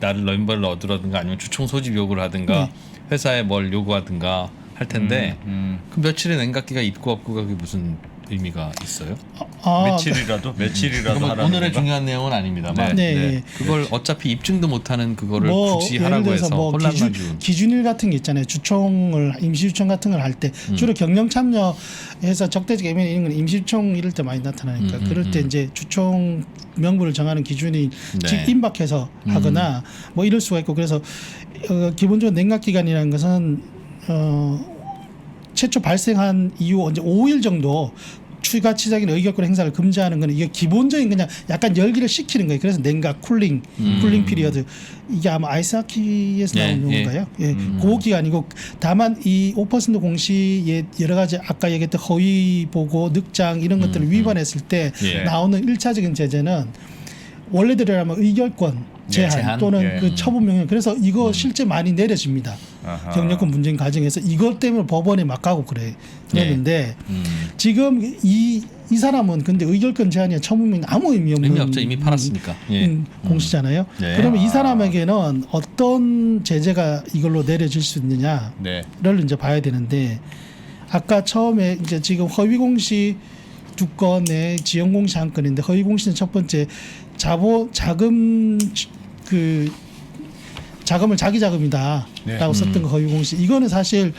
나를 멤버를 얻으라든가 아니면 주총 소집 요구를 하든가 회사에 뭘 요구하든가 할 텐데 그 며칠의 냉각기가 있고 없고가 그게 무슨 의미가 있어요? 며칠이라도 오늘의 하라는 중요한 내용은 아닙니다만 그걸 어차피 입증도 못하는 그거를 굳이 하라고 해서 혼란만 주는 기준일 같은 게 있잖아요. 임시주총 같은 걸 할 때 주로 경영 참여해서 적대적 애면 이런 건 임시주총 이럴 때 많이 나타나니까 그럴 때 이제 주총 명부를 정하는 기준이 임박해서 하거나 뭐 이럴 수가 있고, 그래서 기본적으로 냉각 기간이라는 것은 최초 발생한 이후 이제 5일 정도 추가치적인 의결권 행사를 금지하는 거는 이게 기본적인 그냥 약간 열기를 식히는 거예요. 그래서 냉각, 쿨링 피리어드, 이게 아마 아이스하키에서 나온 용어인가요? 그 기간이고, 다만 이 5% 공시에 여러 가지 아까 얘기했던 허위 보고, 늑장 이런 것들을 위반했을 때 나오는 1차적인 제재는 원래대로라면 의결권 제한 또는 그 처분 명령. 그래서 이거 실제 많이 내려집니다. 경영권 분쟁 과정에서 이것 때문에 법원에 막 가고 그랬는데 지금 이 사람은 근데 의결권 제한이 처음이면 아무 의미 없는 의미 없죠. 이미 팔았으니까. 예. 공시잖아요. 네. 그러면 이 사람에게는 어떤 제재가 이걸로 내려질 수 있느냐를 네. 이제 봐야 되는데 아까 처음에 이제 지금 허위 공시 두 건에 지연 공시 한 건인데 허위 공시는 첫 번째 자금 그 자금을 자기 자금이다라고 네. 썼던 거 허위 공시 이거는 사실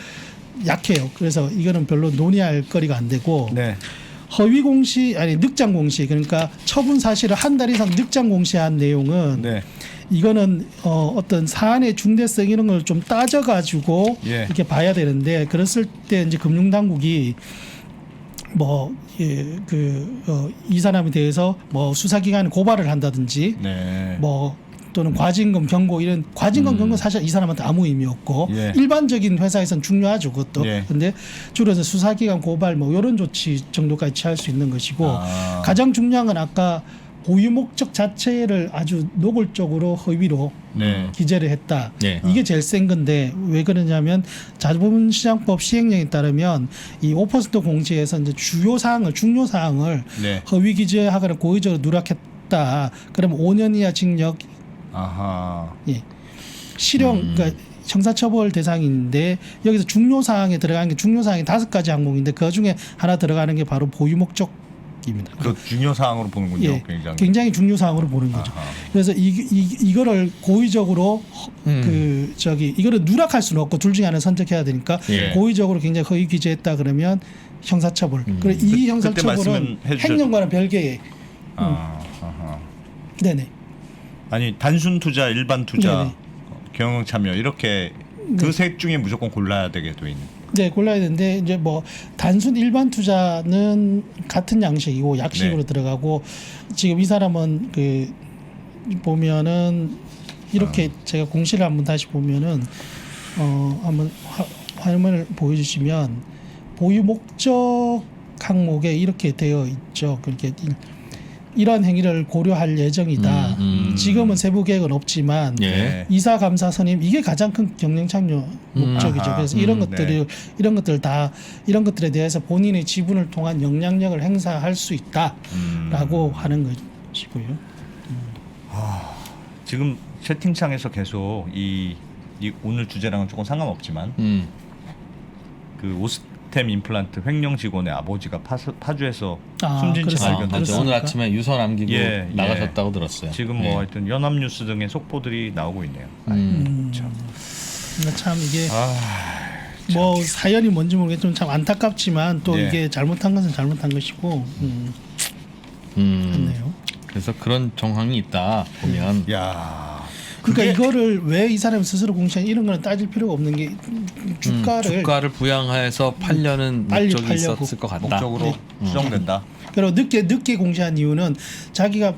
약해요. 그래서 이거는 별로 논의할 거리가 안 되고 네. 허위 공시 아니 늑장 공시 그러니까 처분 사실을 한 달 이상 늑장 공시한 내용은 네. 이거는 어떤 사안의 중대성 이런 걸 좀 따져가지고 예. 이렇게 봐야 되는데 그랬을 때 이제 금융당국이 뭐 이 사람에 대해서 뭐 수사기관에 고발을 한다든지 네. 뭐 또는 과징금 경고 이런 과징금 경고 사실 이 사람한테 아무 의미 없고 예. 일반적인 회사에서는 중요하죠 그것도 예. 근데 주로 이제 수사기관 고발 뭐 이런 조치 정도까지 취할 수 있는 것이고 아. 가장 중요한 건 아까 보유 목적 자체를 아주 노골적으로 허위로 네. 기재를 했다. 네. 이게 제일 센 건데 왜 그러냐면 자본시장법 시행령에 따르면 이 5% 공시에서 이제 중요 사항을 네. 허위 기재하거나 고의적으로 누락했다. 그러면 5년 이하 징역, 아하. 예. 실형, 그러니까 형사처벌 대상인데 여기서 중요 사항에 들어가는 게 중요 사항이 5가지 항목인데 그 중에 하나 들어가는 게 바로 보유 목적. 그 중요 사항으로 보는군요. 예, 굉장히. 굉장히 중요 사항으로 보는 거죠. 아하. 그래서 이거를 고의적으로 이거를 누락할 수는 없고 둘 중에 하나 선택해야 되니까 예. 고의적으로 굉장히 허위 기재했다 그러면 형사처벌. 그리고 이 형사처벌은 말씀은 해주셨- 행정과는 별개의. 아하. 네네. 아니 단순 투자, 일반 투자, 네네. 경영 참여 이렇게 그 셋 중에 무조건 골라야 되게 돼 있는. 네, 골라야 되는데 이제 뭐 단순 일반 투자는 같은 양식이고 약식으로 네. 들어가고 지금 이 사람은 그 보면은 이렇게 제가 공시를 한번 다시 보면은 한번 화면을 보여주시면 보유 목적 항목에 이렇게 되어 있죠. 그렇게 이러한 행위를 고려할 예정이다. 지금은 세부 계획은 없지만 예. 이사 감사 선임 이게 가장 큰 경영 참여 목적이죠. 아하. 그래서 이런 네. 이런 것들에 대해서 본인의 지분을 통한 영향력을 행사할 수 있다라고 하는 것이고요. 지금 채팅창에서 계속 이 오늘 주제랑은 조금 상관없지만 그 오스템 임플란트 횡령 직원의 아버지가 파주에서 숨진 채 그렇습니다. 발견됐다. 맞아. 오늘 아침에 유서 남기고 예, 나가셨다고 들었어요. 지금 예. 뭐 하여튼 연합뉴스 등의 속보들이 나오고 있네요. 그러니까 참 이게 아, 뭐 사연이 뭔지 모르겠지만 참 안타깝지만 또 예. 이게 잘못한 것은 잘못한 것이고 그렇네요. 그래서 그런 정황이 있다 보면 야. 그러니까 그게- 이거를 왜 이 사람이 스스로 공시한 이런 거는 따질 필요가 없는 게 주가를 부양해서 팔려는 빨리 목적이 팔려고. 있었을 것 같다. 목적으로 추정된다. 그리고 늦게 공시한 이유는 자기가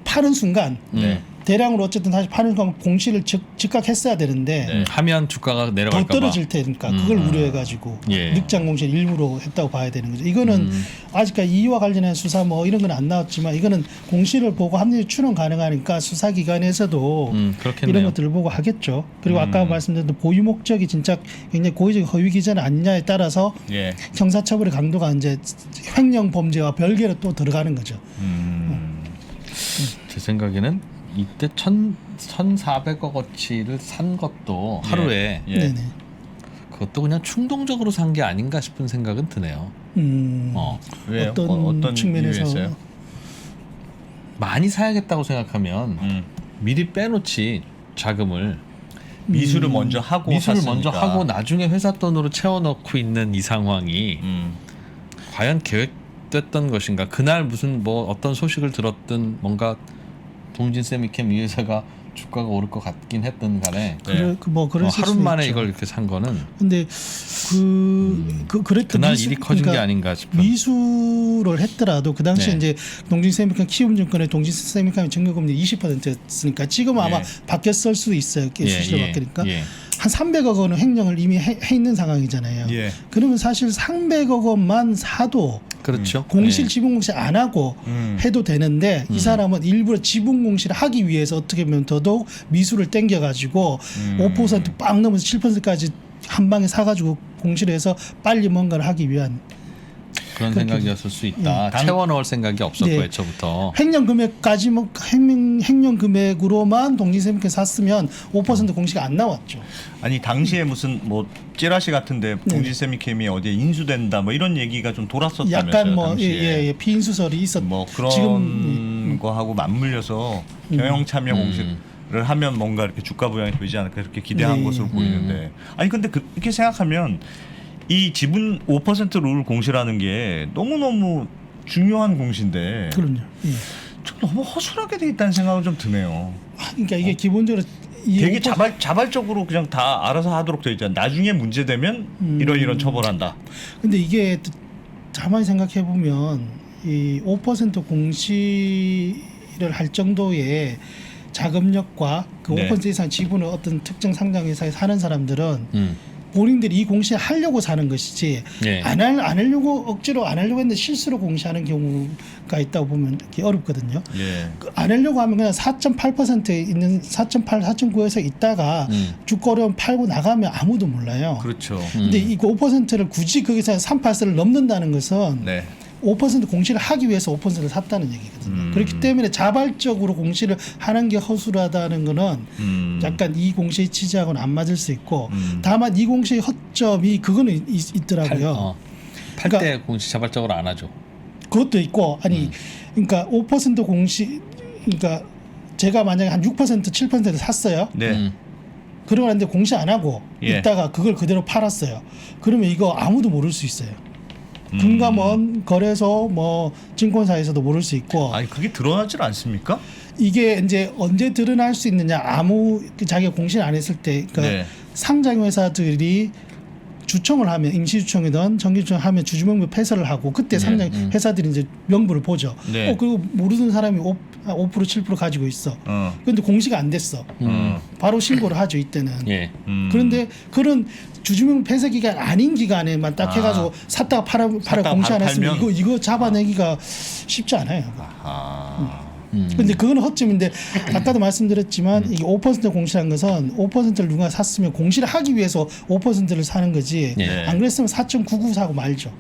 파는 순간 네. 대량으로 어쨌든 다시 파는 순간 공시를 즉각 했어야 되는데 네. 하면 주가가 더 내려갈까 봐. 떨어질 테니까 그걸 우려해가지고 예. 늑장 공시를 일부러 했다고 봐야 되는 거죠. 이거는 아직까지 이와 관련한 수사 뭐 이런 건 안 나왔지만 이거는 공시를 보고 합리적 추론 가능하니까 수사기관에서도 그렇겠네요. 이런 것들을 보고 하겠죠. 그리고 아까 말씀드린 보유 목적이 진짜 굉장히 고의적인 허위 기재는 아니냐에 따라서 예. 형사처벌의 강도가 이제 횡령 범죄와 별개로 또 들어가는 거죠. 제 생각에는 이때 1,400억어치를 산 것도 하루에 예. 네네. 그것도 그냥 충동적으로 산 게 아닌가 싶은 생각은 드네요. 왜요? 어떤 측면에서 이유였어요? 많이 사야겠다고 생각하면 음. 미리 빼놓지 자금을 미수를 먼저 하고 미수를 샀으니까. 먼저 하고 나중에 회사 돈으로 채워넣고 있는 이 상황이 과연 계획됐던 것인가? 그날 무슨 뭐 어떤 소식을 들었든 뭔가 동진 세미캠 이 회사가 주가가 오를 것 같긴 했던 간에 그럴 하루 수도 만에 있죠. 이걸 이렇게 산 거는 근데 그랬던 그날 일이 커진 게 아닌가 싶은. 미수를 했더라도 그 당시에 네. 이제 동진세미캄 키움증권의 동진세미캄의 증거금리 20%였으니까 지금은 아마 예. 바뀌었을 수도 있어요. 예, 수시로 예, 바뀌니까 예. 한 300억 원은 횡령을 이미 해 있는 상황이잖아요. 예. 그러면 사실 300억 원만 사도 그렇죠. 공실 예. 지분 공시 안 하고 해도 되는데 이 사람은 일부러 지분 공시를 하기 위해서 어떻게 보면 더더욱 미수를 땡겨가지고 5% 빵 넘어서 7%까지 한 방에 사가지고 공시를 해서 빨리 뭔가를 하기 위한 그런 생각이었을 수 있다. 채워 넣을 생각이 없었고 네. 애초부터. 횡령 금액까지 뭐 횡령 금액으로만 동시세무권 샀으면 5% 공시가 안 나왔죠. 아니 당시에 무슨 뭐 찌라시 같은데 동지세미캠이 어디에 인수된다 뭐 이런 얘기가 좀 돌았었다면서요. 약간 뭐 당시에. 피인수설이 있었. 뭐 그런 지금 거하고 맞물려서 경영 참여 공시를 하면 뭔가 이렇게 주가 부양이 되지 않을까 이렇게 기대한 네. 것으로 보이는데 아니 근데 그렇게 생각하면 이 지분 5%룰 공시라는 게 너무너무 중요한 공시인데 그럼요. 예. 좀 너무 허술하게 돼 있다는 생각은 좀 드네요. 그러니까 이게 기본적으로 이 되게 5% 자발적으로 그냥 다 알아서 하도록 돼 있잖아요. 나중에 문제되면 이런 처벌한다. 근데 이게 가만히 생각해 보면 이 5% 공시를 할 정도의 자금력과 그 네. 5% 이상 지분을 어떤 특정 상장 회사에 사는 사람들은 본인들이 이 공시를 하려고 사는 것이지 예. 안 하려고 억지로 안 하려고 했는데 실수로 공시하는 경우가 있다고 보면 이렇게 어렵거든요. 예. 안 하려고 하면 그냥 4.8%에 있는 4.8, 4.9에서 있다가 주가 어려움 팔고 나가면 아무도 몰라요. 그렇죠. 근데 이거 5%를 굳이 거기서 38세를 넘는다는 것은 네. 5% 공시를 하기 위해서 5%를 샀다는 얘기거든요. 그렇기 때문에 자발적으로 공시를 하는 게 허술하다는 거는 약간 이 공시의 취지하고는 안 맞을 수 있고 다만 이 공시의 허점이 그거는 있더라고요. 팔 때 그러니까 공시 자발적으로 안 하죠. 그것도 있고 아니 그러니까 5% 공시 그러니까 제가 만약에 한 6% 7% 샀어요. 네. 그러고 났는데 공시 안 하고 예. 있다가 그걸 그대로 팔았어요. 그러면 이거 아무도 모를 수 있어요. 금감원, 거래소, 뭐 증권사에서도 모를 수 있고 아니 그게 드러나질 않습니까? 이게 이제 언제 드러날 수 있느냐 아무 자기가 공시를 안 했을 때 그러니까 네. 상장 회사들이 주총을 하면 임시주총이든 정기주총 하면 주주명부 폐설을 하고 그때 상장 회사들이 이제 명부를 보죠. 네. 그리고 모르는 사람이 5% 7% 가지고 있어. 그런데 공시가 안 됐어. 바로 신고를 하죠 이때는. 예. 그런데 그런 주주명 폐쇄 기간 아닌 기간에만 딱 해가지고 샀다가 팔아 공시 안 했으면 팔면? 이거 잡아내기가 쉽지 않아요. 아. 근데 그건 허점인데 아까도 말씀드렸지만 이게 5% 공시란 것은 5%를 누가 샀으면 공시를 하기 위해서 5%를 사는 거지 예. 안 그랬으면 4.99 사고 말죠.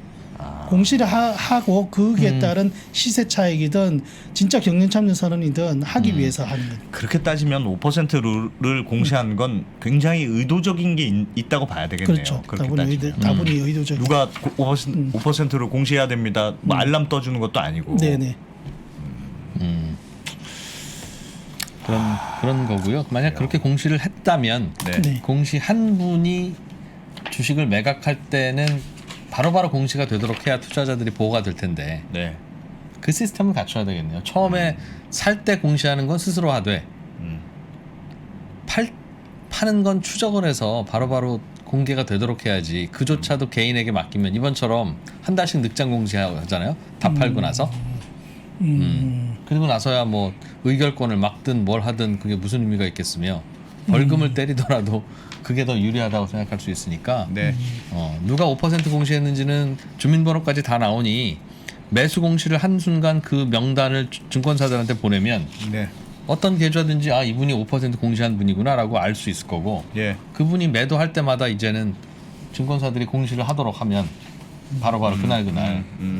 공시를 하고 거기에 따른 시세 차익이든 진짜 경영참여 선언이든 하기 위해서 하는 거죠. 그렇게 따지면 5%를 공시한 건 굉장히 의도적인 게 있다고 봐야 되겠네요. 그렇죠. 그렇게 따지면. 다분히 의도적. 누가 5%를 공시해야 됩니다. 뭐 알람 떠주는 것도 아니고. 네네. 그런 거고요. 만약 그렇게 공시를 했다면 네. 네. 공시 한 분이 주식을 매각할 때는 바로바로 공시가 되도록 해야 투자자들이 보호가 될 텐데 네. 그 시스템을 갖춰야 되겠네요. 처음에 살 때 공시하는 건 스스로 하되 파는 건 추적을 해서 바로바로 공개가 되도록 해야지. 그조차도 개인에게 맡기면 이번처럼 한 달씩 늑장 공시하잖아요. 다 팔고 나서. 그리고 나서야 뭐 의결권을 막든 뭘 하든 그게 무슨 의미가 있겠으며 벌금을 때리더라도 그게 더 유리하다고 생각할 수 있으니까 네. 누가 5% 공시했는지는 주민번호까지 다 나오니 매수 공시를 한 순간 그 명단을 증권사들한테 보내면 네. 어떤 계좌든지 아 이분이 5% 공시한 분이구나라고 알 수 있을 거고 예. 그분이 매도할 때마다 이제는 증권사들이 공시를 하도록 하면 바로바로 그날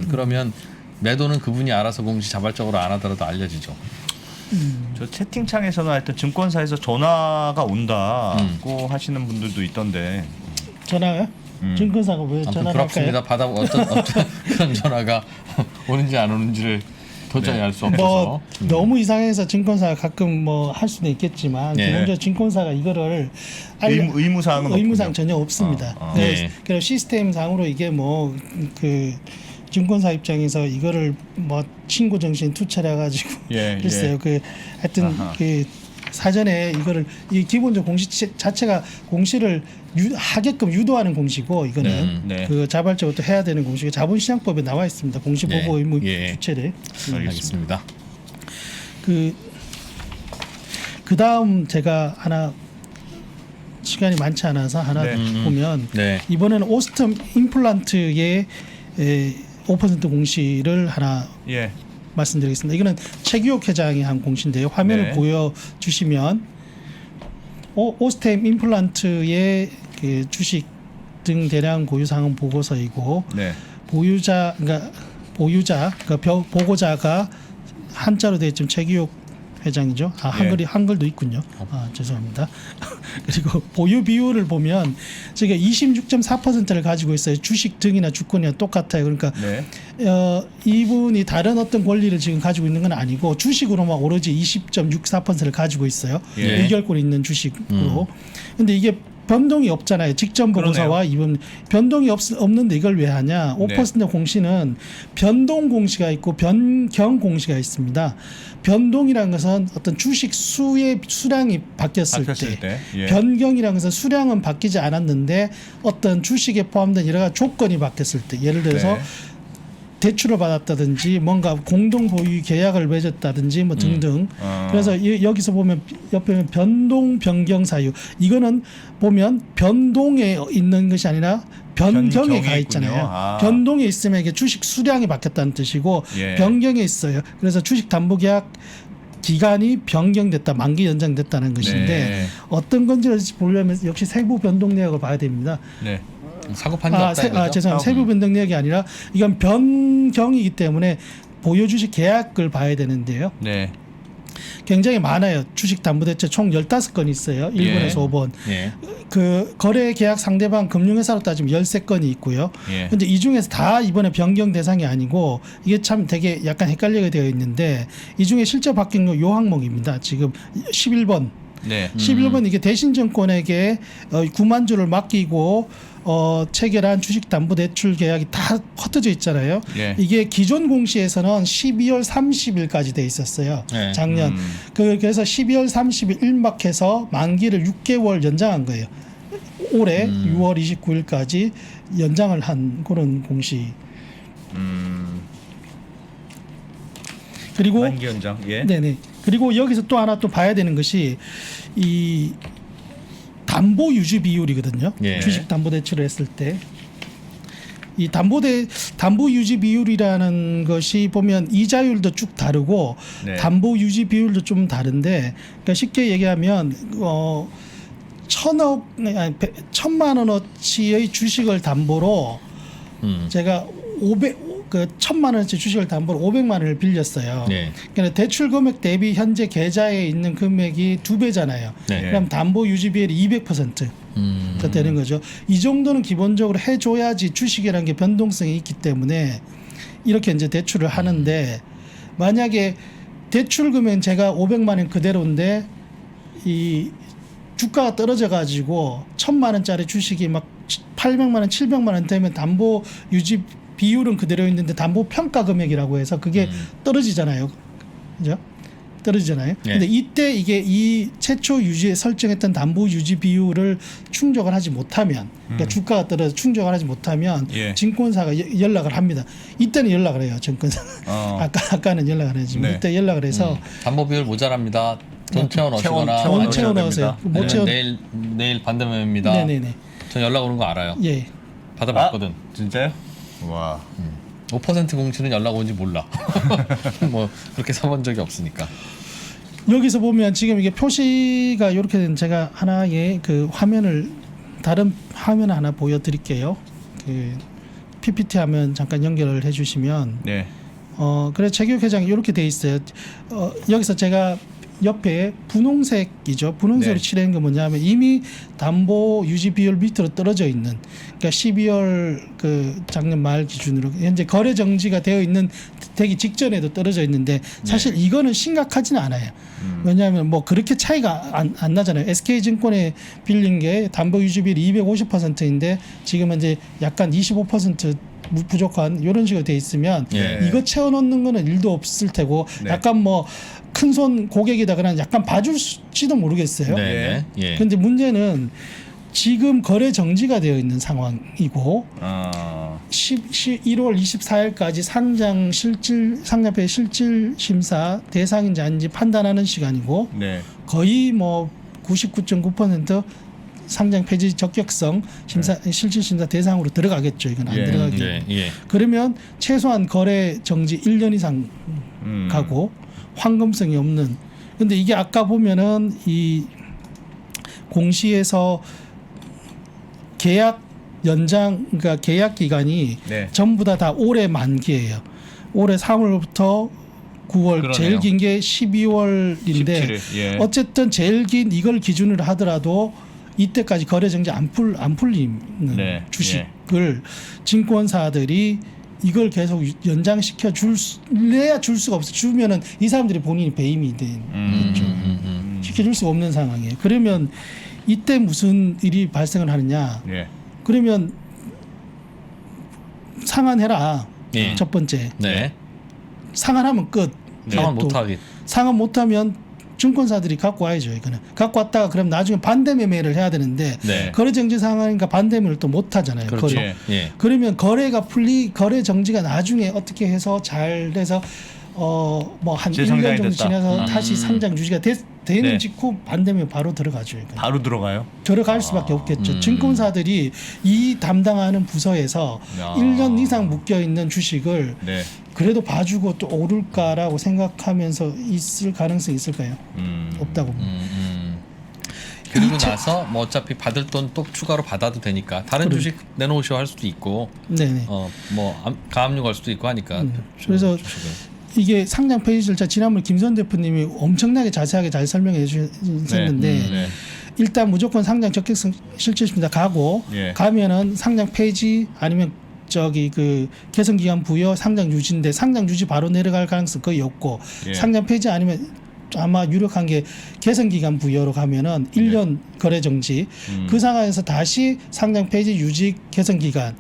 그러면 매도는 그분이 알아서 공시 자발적으로 안 하더라도 알려지죠. 저 채팅창에서는 하여튼 증권사에서 전화가 온다고 하시는 분들도 있던데. 전화요? 증권사가 왜 아무튼 전화를 그렇습니다. 할까요? 어떤 그런 전화가 오는지 안 오는지를 도저히 알 수 없어서 뭐 너무 이상해서 증권사가 가끔 뭐 할 수는 있겠지만 네. 기본적으로 증권사가 이거를 의무사항은 의무사항 없군요. 전혀 없습니다. 네. 그래서 시스템상으로 이게 뭐 그 증권사 입장에서 이거를 뭐 친구 정신 투철해 가지고 예, 글쎄요. 예. 그 하여튼 아하. 그 사전에 이거를 이 기본적 공시 자체가 공시를 하게끔 유도하는 공시고 이거는 네. 그 자발적으로 또 해야 되는 공시가 자본시장법에 나와 있습니다. 공시 보고 네. 의무 예. 주체를. 알겠습니다. 그 다음 제가 하나 시간이 많지 않아서 하나 네. 보면 네. 이번에는 오스템 임플란트의 5% 공시를 하나 예. 말씀드리겠습니다. 이거는 최규옥 회장이 한 공시인데요. 화면을 네. 보여주시면 오스템 임플란트의 그 주식 등 대량 고유 상황 보고서이고 네. 보유자 그러니까 보고자가 한자로 되어 있지만 최기욱 회장이죠. 한글도 있군요. 죄송합니다. 그리고 보유 비율을 보면 저게 26.4%를 가지고 있어요. 주식 등이나 주권이나 똑같아요. 그러니까 이분이 다른 어떤 권리를 지금 가지고 있는 건 아니고 주식으로만 오로지 20.64%를 가지고 있어요. 의결권이 있는 주식으로. 근데 이게 변동이 없잖아요. 직전 보고서와 이번 변동이 없는데 이걸 왜 하냐? 5% 공시는 변동 공시가 있고 변경 공시가 있습니다. 변동이라는 것은 어떤 주식 수의 수량이 바뀌었을 때. 변경이라는 것은 수량은 바뀌지 않았는데 어떤 주식에 포함된 여러 가지 조건이 바뀌었을 때. 예를 들어서 대출을 받았다든지 뭔가 공동 보유 계약을 맺었다든지 뭐 등등. 그래서 여기서 보면 옆에 변동 변경 사유 이거는 보면 변동에 있는 것이 아니라 변경에 가 있잖아요. 변동에 있으면 이게 주식 수량이 바뀌었다는 뜻이고 변경에 있어요. 그래서 주식 담보 계약 기간이 변경됐다, 만기 연장됐다는 것인데 어떤 건지 보려면 역시 세부 변동 내역을 봐야 됩니다. 사고 판례 없다. 죄송합니다. 세부 변동 내역이 아니라 이건 변경이기 때문에 보유 주식 계약을 봐야 되는데요. 굉장히 많아요. 주식 담보대체 총 15건이 있어요. 1번에서 5번. 그 거래 계약 상대방 금융회사로 따지면 13건이 있고요. 근데 이 중에서 다 이번에 변경 대상이 아니고 이게 참 되게 약간 헷갈리게 되어 있는데 이 중에 실제 바뀐 거 요 항목입니다. 지금 11번. 11번 이게 대신증권에게 9만 주를 맡기고 체결한 주식담보대출 계약이 다 흩어져 있잖아요. 이게 기존 공시에서는 12월 30일까지 돼 있었어요. 작년. 그래서 12월 30일 일막해서 만기를 6개월 연장한 거예요. 올해 6월 29일까지 연장을 한 그런 공시. 그리고 만기 연장. 네네. 그리고 여기서 또 하나 또 봐야 되는 것이 이 담보 유지 비율이거든요. 주식 담보 대출을 했을 때 이 담보 유지 비율이라는 것이 보면 이자율도 쭉 다르고 담보 유지 비율도 좀 다른데 그러니까 쉽게 얘기하면 1,000만 원어치의 주식을 담보로 제가 1,000만 원어치 주식을 담보로 500만 원을 빌렸어요. 그러니까 대출 금액 대비 현재 계좌에 있는 금액이 2배잖아요. 그럼 담보 유지 비율이 200%가 되는 거죠. 이 정도는 기본적으로 해줘야지 주식이라는 게 변동성이 있기 때문에 이렇게 이제 대출을 하는데 만약에 대출 금액은 제가 500만 원 그대로인데 이 주가가 떨어져 가지고 1,000만 원짜리 주식이 막 800만 원, 700만 원 되면 담보 유지 비율은 그대로 있는데 담보 평가 금액이라고 해서 그게 떨어지잖아요. 그죠? 떨어지잖아요. 근데 이때 이게 이 최초 유지에 설정했던 담보 유지 비율을 충족을 하지 못하면 그러니까 주가가 떨어져 충족을 하지 못하면 증권사가 연락을 합니다. 이때는 연락을 해요. 증권사가. 아까는 연락을 해야지만 이때 연락을 해서 담보 비율 모자랍니다. 돈 채워 넣으시거나 돈 채워 넣으세요. 못 채워 내일 반대면입니다. 네네네. 전 연락 오는 거 알아요. 받아봤거든. 진짜요? 와. 5% 공시는 연락 온지 몰라. 뭐 그렇게 사본 적이 없으니까. 여기서 보면 지금 이게 표시가 이렇게 된 제가 하나의 그 화면을 다른 화면 하나 보여드릴게요. 그 PPT 화면 잠깐 연결을 해주시면. 그래 최기욱 회장이 이렇게 돼 있어요. 여기서 제가 옆에 분홍색이죠. 분홍색으로 칠한 게 뭐냐면 이미 담보 유지 비율 밑으로 떨어져 있는 그러니까 12월 그 작년 말 기준으로 현재 거래 정지가 되기 직전에도 떨어져 있는데 사실 이거는 심각하지는 않아요. 왜냐하면 뭐 그렇게 차이가 안 나잖아요. SK증권에 빌린 게 담보 유지 비율이 250%인데 지금은 이제 약간 25% 부족한 이런 식으로 돼 있으면 이거 채워넣는 거는 일도 없을 테고 약간 뭐 큰손 고객이다거나 약간 봐줄지도 모르겠어요. 그런데 문제는 지금 거래 정지가 되어 있는 상황이고 1월 24일까지 상장폐 실질 심사 대상인지 아닌지 판단하는 시간이고 거의 뭐 99.9% 상장 폐지 적격성 심사 실질 심사 대상으로 들어가겠죠. 이건 안 들어가게. 그러면 최소한 거래 정지 1년 이상 가고 황금성이 없는. 근데 이게 아까 보면은 이 공시에서 계약 연장 그러니까 계약 기간이 네. 전부 다 올해 만기예요. 올해 3월부터 9월 그러네요. 제일 긴 게 12월인데 17일. 예. 어쨌든 제일 긴 이걸 기준으로 하더라도 이때까지 거래 정지 안 풀리는 네. 주식을 증권사들이 이걸 계속 연장시켜 줄래야 줄 수가 없어. 주면은 이 사람들이 본인이 배임이 된 거죠. 시켜줄 수가 없는 상황이에요. 그러면 이때 무슨 일이 발생을 하느냐? 예. 그러면 상환해라. 예. 첫 번째 네. 상환하면 끝. 상환 또 못하게. 상환 못하면 증권사들이 갖고 와야죠. 이거는 갖고 왔다가 그럼 나중에 반대 매매를 해야 되는데 네. 거래 정지 상황이니까 반대 매매를 또 못 하잖아요. 그렇죠. 거래. 예. 그러면 거래 정지가 나중에 어떻게 해서 잘 돼서 뭐 한 1년 재상장이 정도 됐다. 지나서 다시 상장 유지가 되는 네. 직후 반대면 바로 들어가죠. 이거는. 바로 들어가요. 들어갈 수밖에 없겠죠. 증권사들이 이 담당하는 부서에서 야. 1년 이상 묶여 있는 주식을 네. 그래도 봐주고 또 오를까라고 생각하면서 있을 가능성이 있을까요? 없다고 봅니다. 그리고 나서 뭐 어차피 받을 돈 또 추가로 받아도 되니까 다른 주식 내놓으시오 할 수도 있고 네네. 뭐 가압류 걸 수도 있고 하니까. 그래서 주식은. 이게 상장 폐지 절차 지난번에 김선 대표님이 엄청나게 자세하게 잘 설명해 주셨는데 네. 일단 무조건 상장 적격성 실질심사 가고 예. 가면은 상장 폐지 아니면 그 개선 기간 부여 상장 유지인데 상장 유지 바로 내려갈 가능성 거의 없고 예. 상장 폐지 아니면 아마 유력한 게 개선 기간 부여로 가면은 1년 거래 정지 그 상황에서 다시 상장 폐지 유지 개선 기간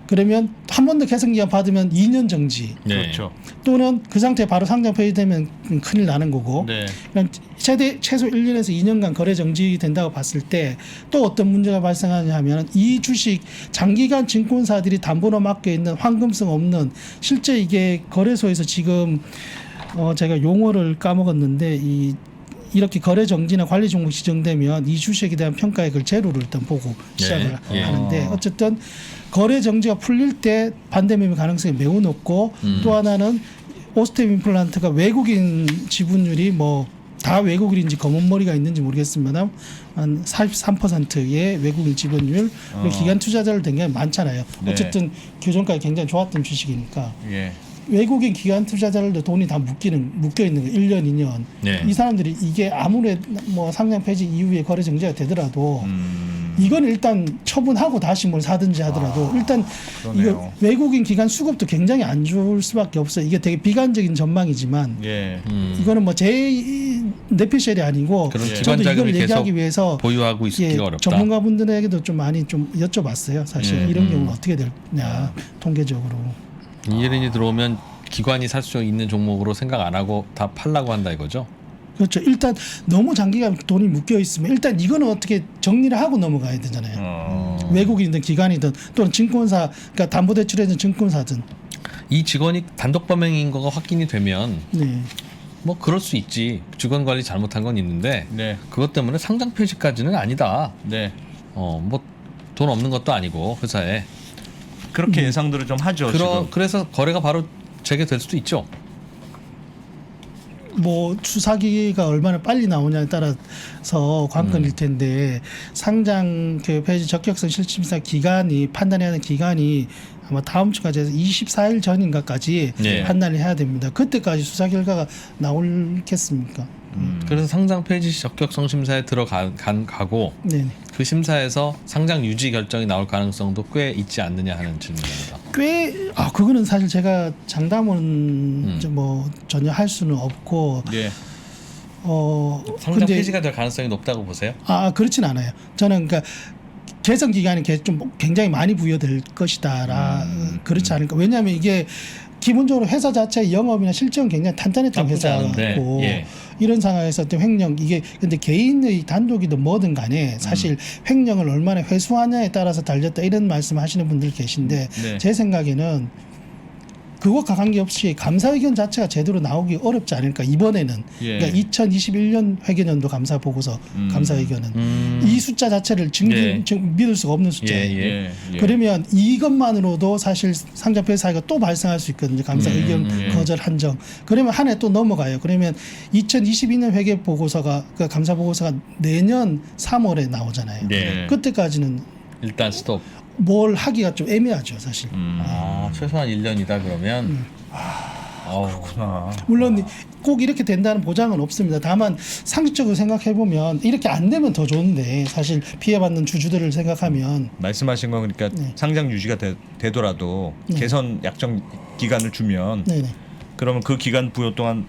그러면 한 번 더 개선 기간 받으면 2년 정지 네. 그렇죠. 또는 그 상태 바로 상장 폐지되면 큰일 나는 거고 네. 그냥 최소 1년에서 2년간 거래 정지된다고 봤을 때 또 어떤 문제가 발생하냐 하면 이 주식 장기간 증권사들이 담보로 맡겨 있는 황금성 없는 실제 이게 거래소에서 지금 제가 용어를 까먹었는데 이렇게 거래 정지나 관리 종목 지정되면 이 주식에 대한 평가액을 제로를 일단 보고 시작을 예. 하는데 어쨌든 거래 정지가 풀릴 때 반대 매매 가능성이 매우 높고 또 하나는 오스템 임플란트가 외국인 지분율이 뭐 다 외국인인지 검은 머리가 있는지 모르겠습니다. 한 43%의 외국인 지분율 그리고 기관 투자자를 굉장히 많잖아요. 네. 어쨌든 교정가가 굉장히 좋았던 주식이니까 예. 외국인 기관 투자자들도 돈이 다 묶여 있는 거 1년, 2년. 네. 이 사람들이 이게 아무리 뭐 상장 폐지 이후에 거래 정지가 되더라도 이건 일단 처분하고 다시 뭘 사든지 하더라도 일단 그러네요. 이거 외국인 기관 수급도 굉장히 안 좋을 수밖에 없어요. 이게 되게 비관적인 전망이지만 예. 이거는 뭐 제 내피셜이 아니고 그런 저도 기관 자금을 이걸 얘기하기 계속 위해서 보유하고 있기가 어렵다. 전문가분들에게도 좀 많이 좀 여쭤봤어요. 사실 예. 이런 경우는 어떻게 되냐 통계적으로. 이혜린이 들어오면 기관이 살 수 있는 종목으로 생각 안 하고 다 팔라고 한다 이거죠? 그렇죠. 일단 너무 장기간 돈이 묶여 있으면 일단 이거는 어떻게 정리를 하고 넘어가야 되잖아요. 외국인이든 기관이든 또는 증권사, 그러니까 담보대출해준 증권사든. 이 직원이 단독 범행인 거가 확인이 되면 네. 뭐 그럴 수 있지. 직원 관리 잘못한 건 있는데 네. 그것 때문에 상장 폐지까지는 아니다. 네. 뭐 돈 없는 것도 아니고 회사에. 그렇게 예상들을 좀 하죠. 지금. 그래서 거래가 바로 재개될 수도 있죠. 뭐 수사기가 얼마나 빨리 나오냐에 따라서 관건일 텐데 상장 그 폐지 적격성 실질심사 기간이 판단해야 하는 기간이 아마 다음 주까지 해서 24일 전인가까지 네. 판단을 해야 됩니다. 그때까지 수사 결과가 나올겠습니까? 그래서 상장 폐지 적격성 심사에 가고 네. 그 심사에서 상장 유지 결정이 나올 가능성도 꽤 있지 않느냐 하는 질문입니다. 그거는 사실 제가 장담은 뭐 전혀 할 수는 없고 예. 상장 근데 폐지가 될 가능성이 높다고 보세요? 그렇진 않아요. 저는 그러니까 개선 기간이 좀 굉장히 많이 부여될 것이다라 그렇지 않을까. 왜냐하면 이게 기본적으로 회사 자체의 영업이나 실적은 굉장히 탄탄했던 나쁘지 회사고 않은데, 예. 이런 상황에서 또 횡령 이게 근데 개인의 단독이든 뭐든 간에 사실 횡령을 얼마나 회수하냐에 따라서 달렸다 이런 말씀하시는 분들 계신데 네. 제 생각에는 그것과 관계없이 감사 의견 자체가 제대로 나오기 어렵지 않을까 이번에는. 예. 그러니까 2021년 회계년도 감사 보고서 감사 의견은 이 숫자 자체를 예. 믿을 수가 없는 숫자예요. 예. 예. 그러면 이것만으로도 사실 상장 폐지 사유가 또 발생할 수 있거든요. 감사 의견 예. 거절 한정. 그러면 한 해 또 넘어가요. 그러면 2022년 회계 보고서가 그 감사 보고서가 내년 3월에 나오잖아요. 네. 그때까지는 일단 스톱. 뭘 하기가 좀 애매하죠, 사실. 아, 최소한 1년이다 그러면. 그렇구나. 물론 꼭 이렇게 된다는 보장은 없습니다. 다만 상식적으로 생각해 보면 이렇게 안 되면 더 좋은데 사실 피해받는 주주들을 생각하면 말씀하신 건 그러니까 네. 상장 유지가 되더라도 네. 개선 약정 기간을 주면 네네. 그러면 그 기간 부여 동안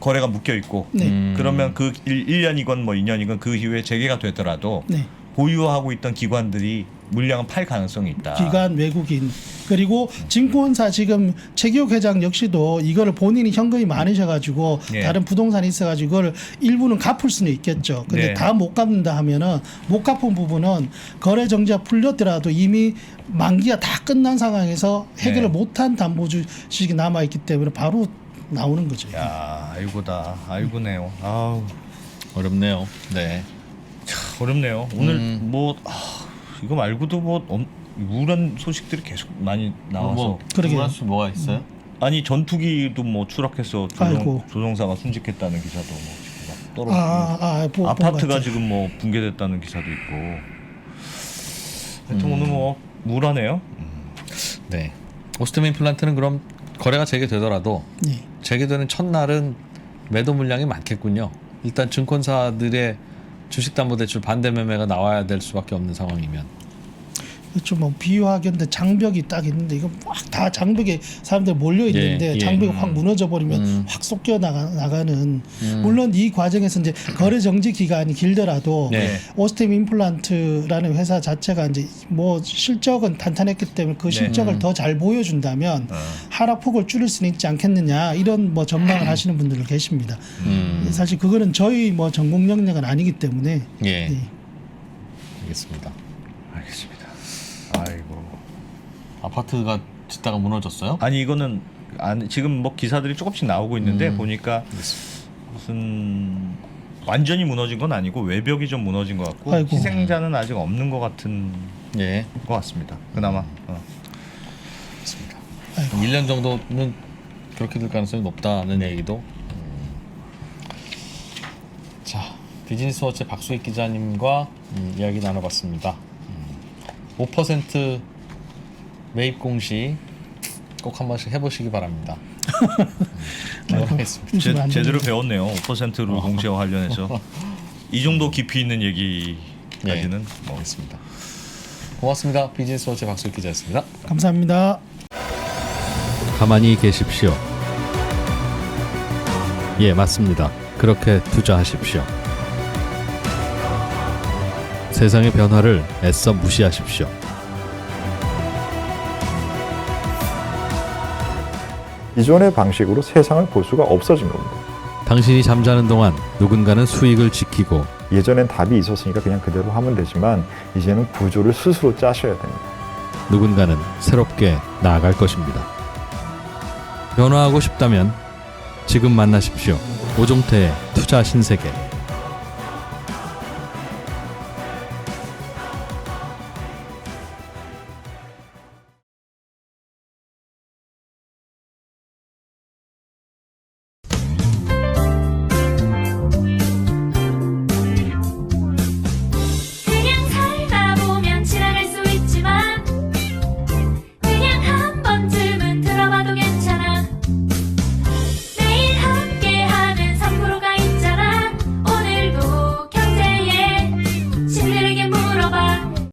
거래가 묶여 있고 네. 그러면 그 1년이건 뭐 2년이건 그 이후에 재개가 되더라도 네. 보유하고 있던 기관들이 물량을 팔 가능성이 있다. 기관 외국인 그리고 증권사 지금 최기욱 회장 역시도 이거를 본인이 현금이 많으셔가지고 예. 다른 부동산이 있어가지고 이걸 일부는 갚을 수는 있겠죠. 근데 네. 다 못 갚는다 하면은 못 갚은 부분은 거래 정지가 풀렸더라도 이미 만기가 다 끝난 상황에서 해결을 네. 못한 담보 주식이 남아 있기 때문에 바로 나오는 거죠. 야, 아이고다. 아이고네요. 아우, 어렵네요. 네. 어렵네요. 오늘 이거 말고도 우울한 소식들이 계속 많이 나와서 뭐 그러게요. 수 뭐가 있어요? 아니 전투기도 뭐 추락해서 아이고. 조종사가 순직했다는 기사도 뭐 지금 막 떨어지고 본 아파트가 것 지금 뭐 붕괴됐다는 기사도 있고 하여튼 오늘 뭐 우울하네요. 네. 오스템 임플란트는 그럼 거래가 재개되더라도 네. 재개되는 첫날은 매도 물량이 많겠군요. 일단 증권사들의 주식담보대출 반대 매매가 나와야 될 수밖에 없는 상황이면. 좀 뭐 비유하겠는데 장벽이 딱 있는데 이거 막 다 장벽에 사람들 몰려 있는데 예. 장벽이 확 무너져 버리면 확 쏟겨 나가는 물론 이 과정에서 이제 거래 정지 기간이 길더라도 네. 오스템 임플란트라는 회사 자체가 이제 뭐 실적은 탄탄했기 때문에 그 실적을 더 잘 보여준다면 하락폭을 줄일 수는 있지 않겠느냐 이런 뭐 전망을 하시는 분들 계십니다. 사실 그거는 저희 뭐 전공 영역은 아니기 때문에 예. 네. 알겠습니다. 알겠습니다. 아이고. 아파트가 짓다가 무너졌어요? 아니 이거는 지금 뭐 기사들이 조금씩 나오고 있는데 보니까 무슨 완전히 무너진 건 아니고 외벽이 좀 무너진 것 같고 아이고. 희생자는 아직 없는 것 같은 예. 것 같습니다. 그나마. 그렇습니다. 아이고. 1년 정도는 그렇게 될 가능성이 높다는 얘기도. 자, 비즈니스워치 박수익 기자님과 이야기 나눠봤습니다. 5% 매입 공시 꼭 한 번씩 해보시기 바랍니다. 하겠습니다. 웃으면 안 제대로 됩니다. 배웠네요. 5%로 공시와 관련해서 이 정도 깊이 있는 얘기까지는 뭐 알겠습니다. 고맙습니다. 비즈니스워치 박수익 기자였습니다. 감사합니다. 가만히 계십시오. 예, 맞습니다. 그렇게 투자하십시오. 세상의 변화를 애써 무시하십시오. 기존의 방식으로 세상을 볼 수가 없어진 겁니다. 당신이 잠자는 동안 누군가는 수익을 지키고 예전엔 답이 있었으니까 그냥 그대로 하면 되지만 이제는 구조를 스스로 짜셔야 됩니다. 누군가는 새롭게 나아갈 것입니다. 변화하고 싶다면 지금 만나십시오. 오종태의 투자 신세계.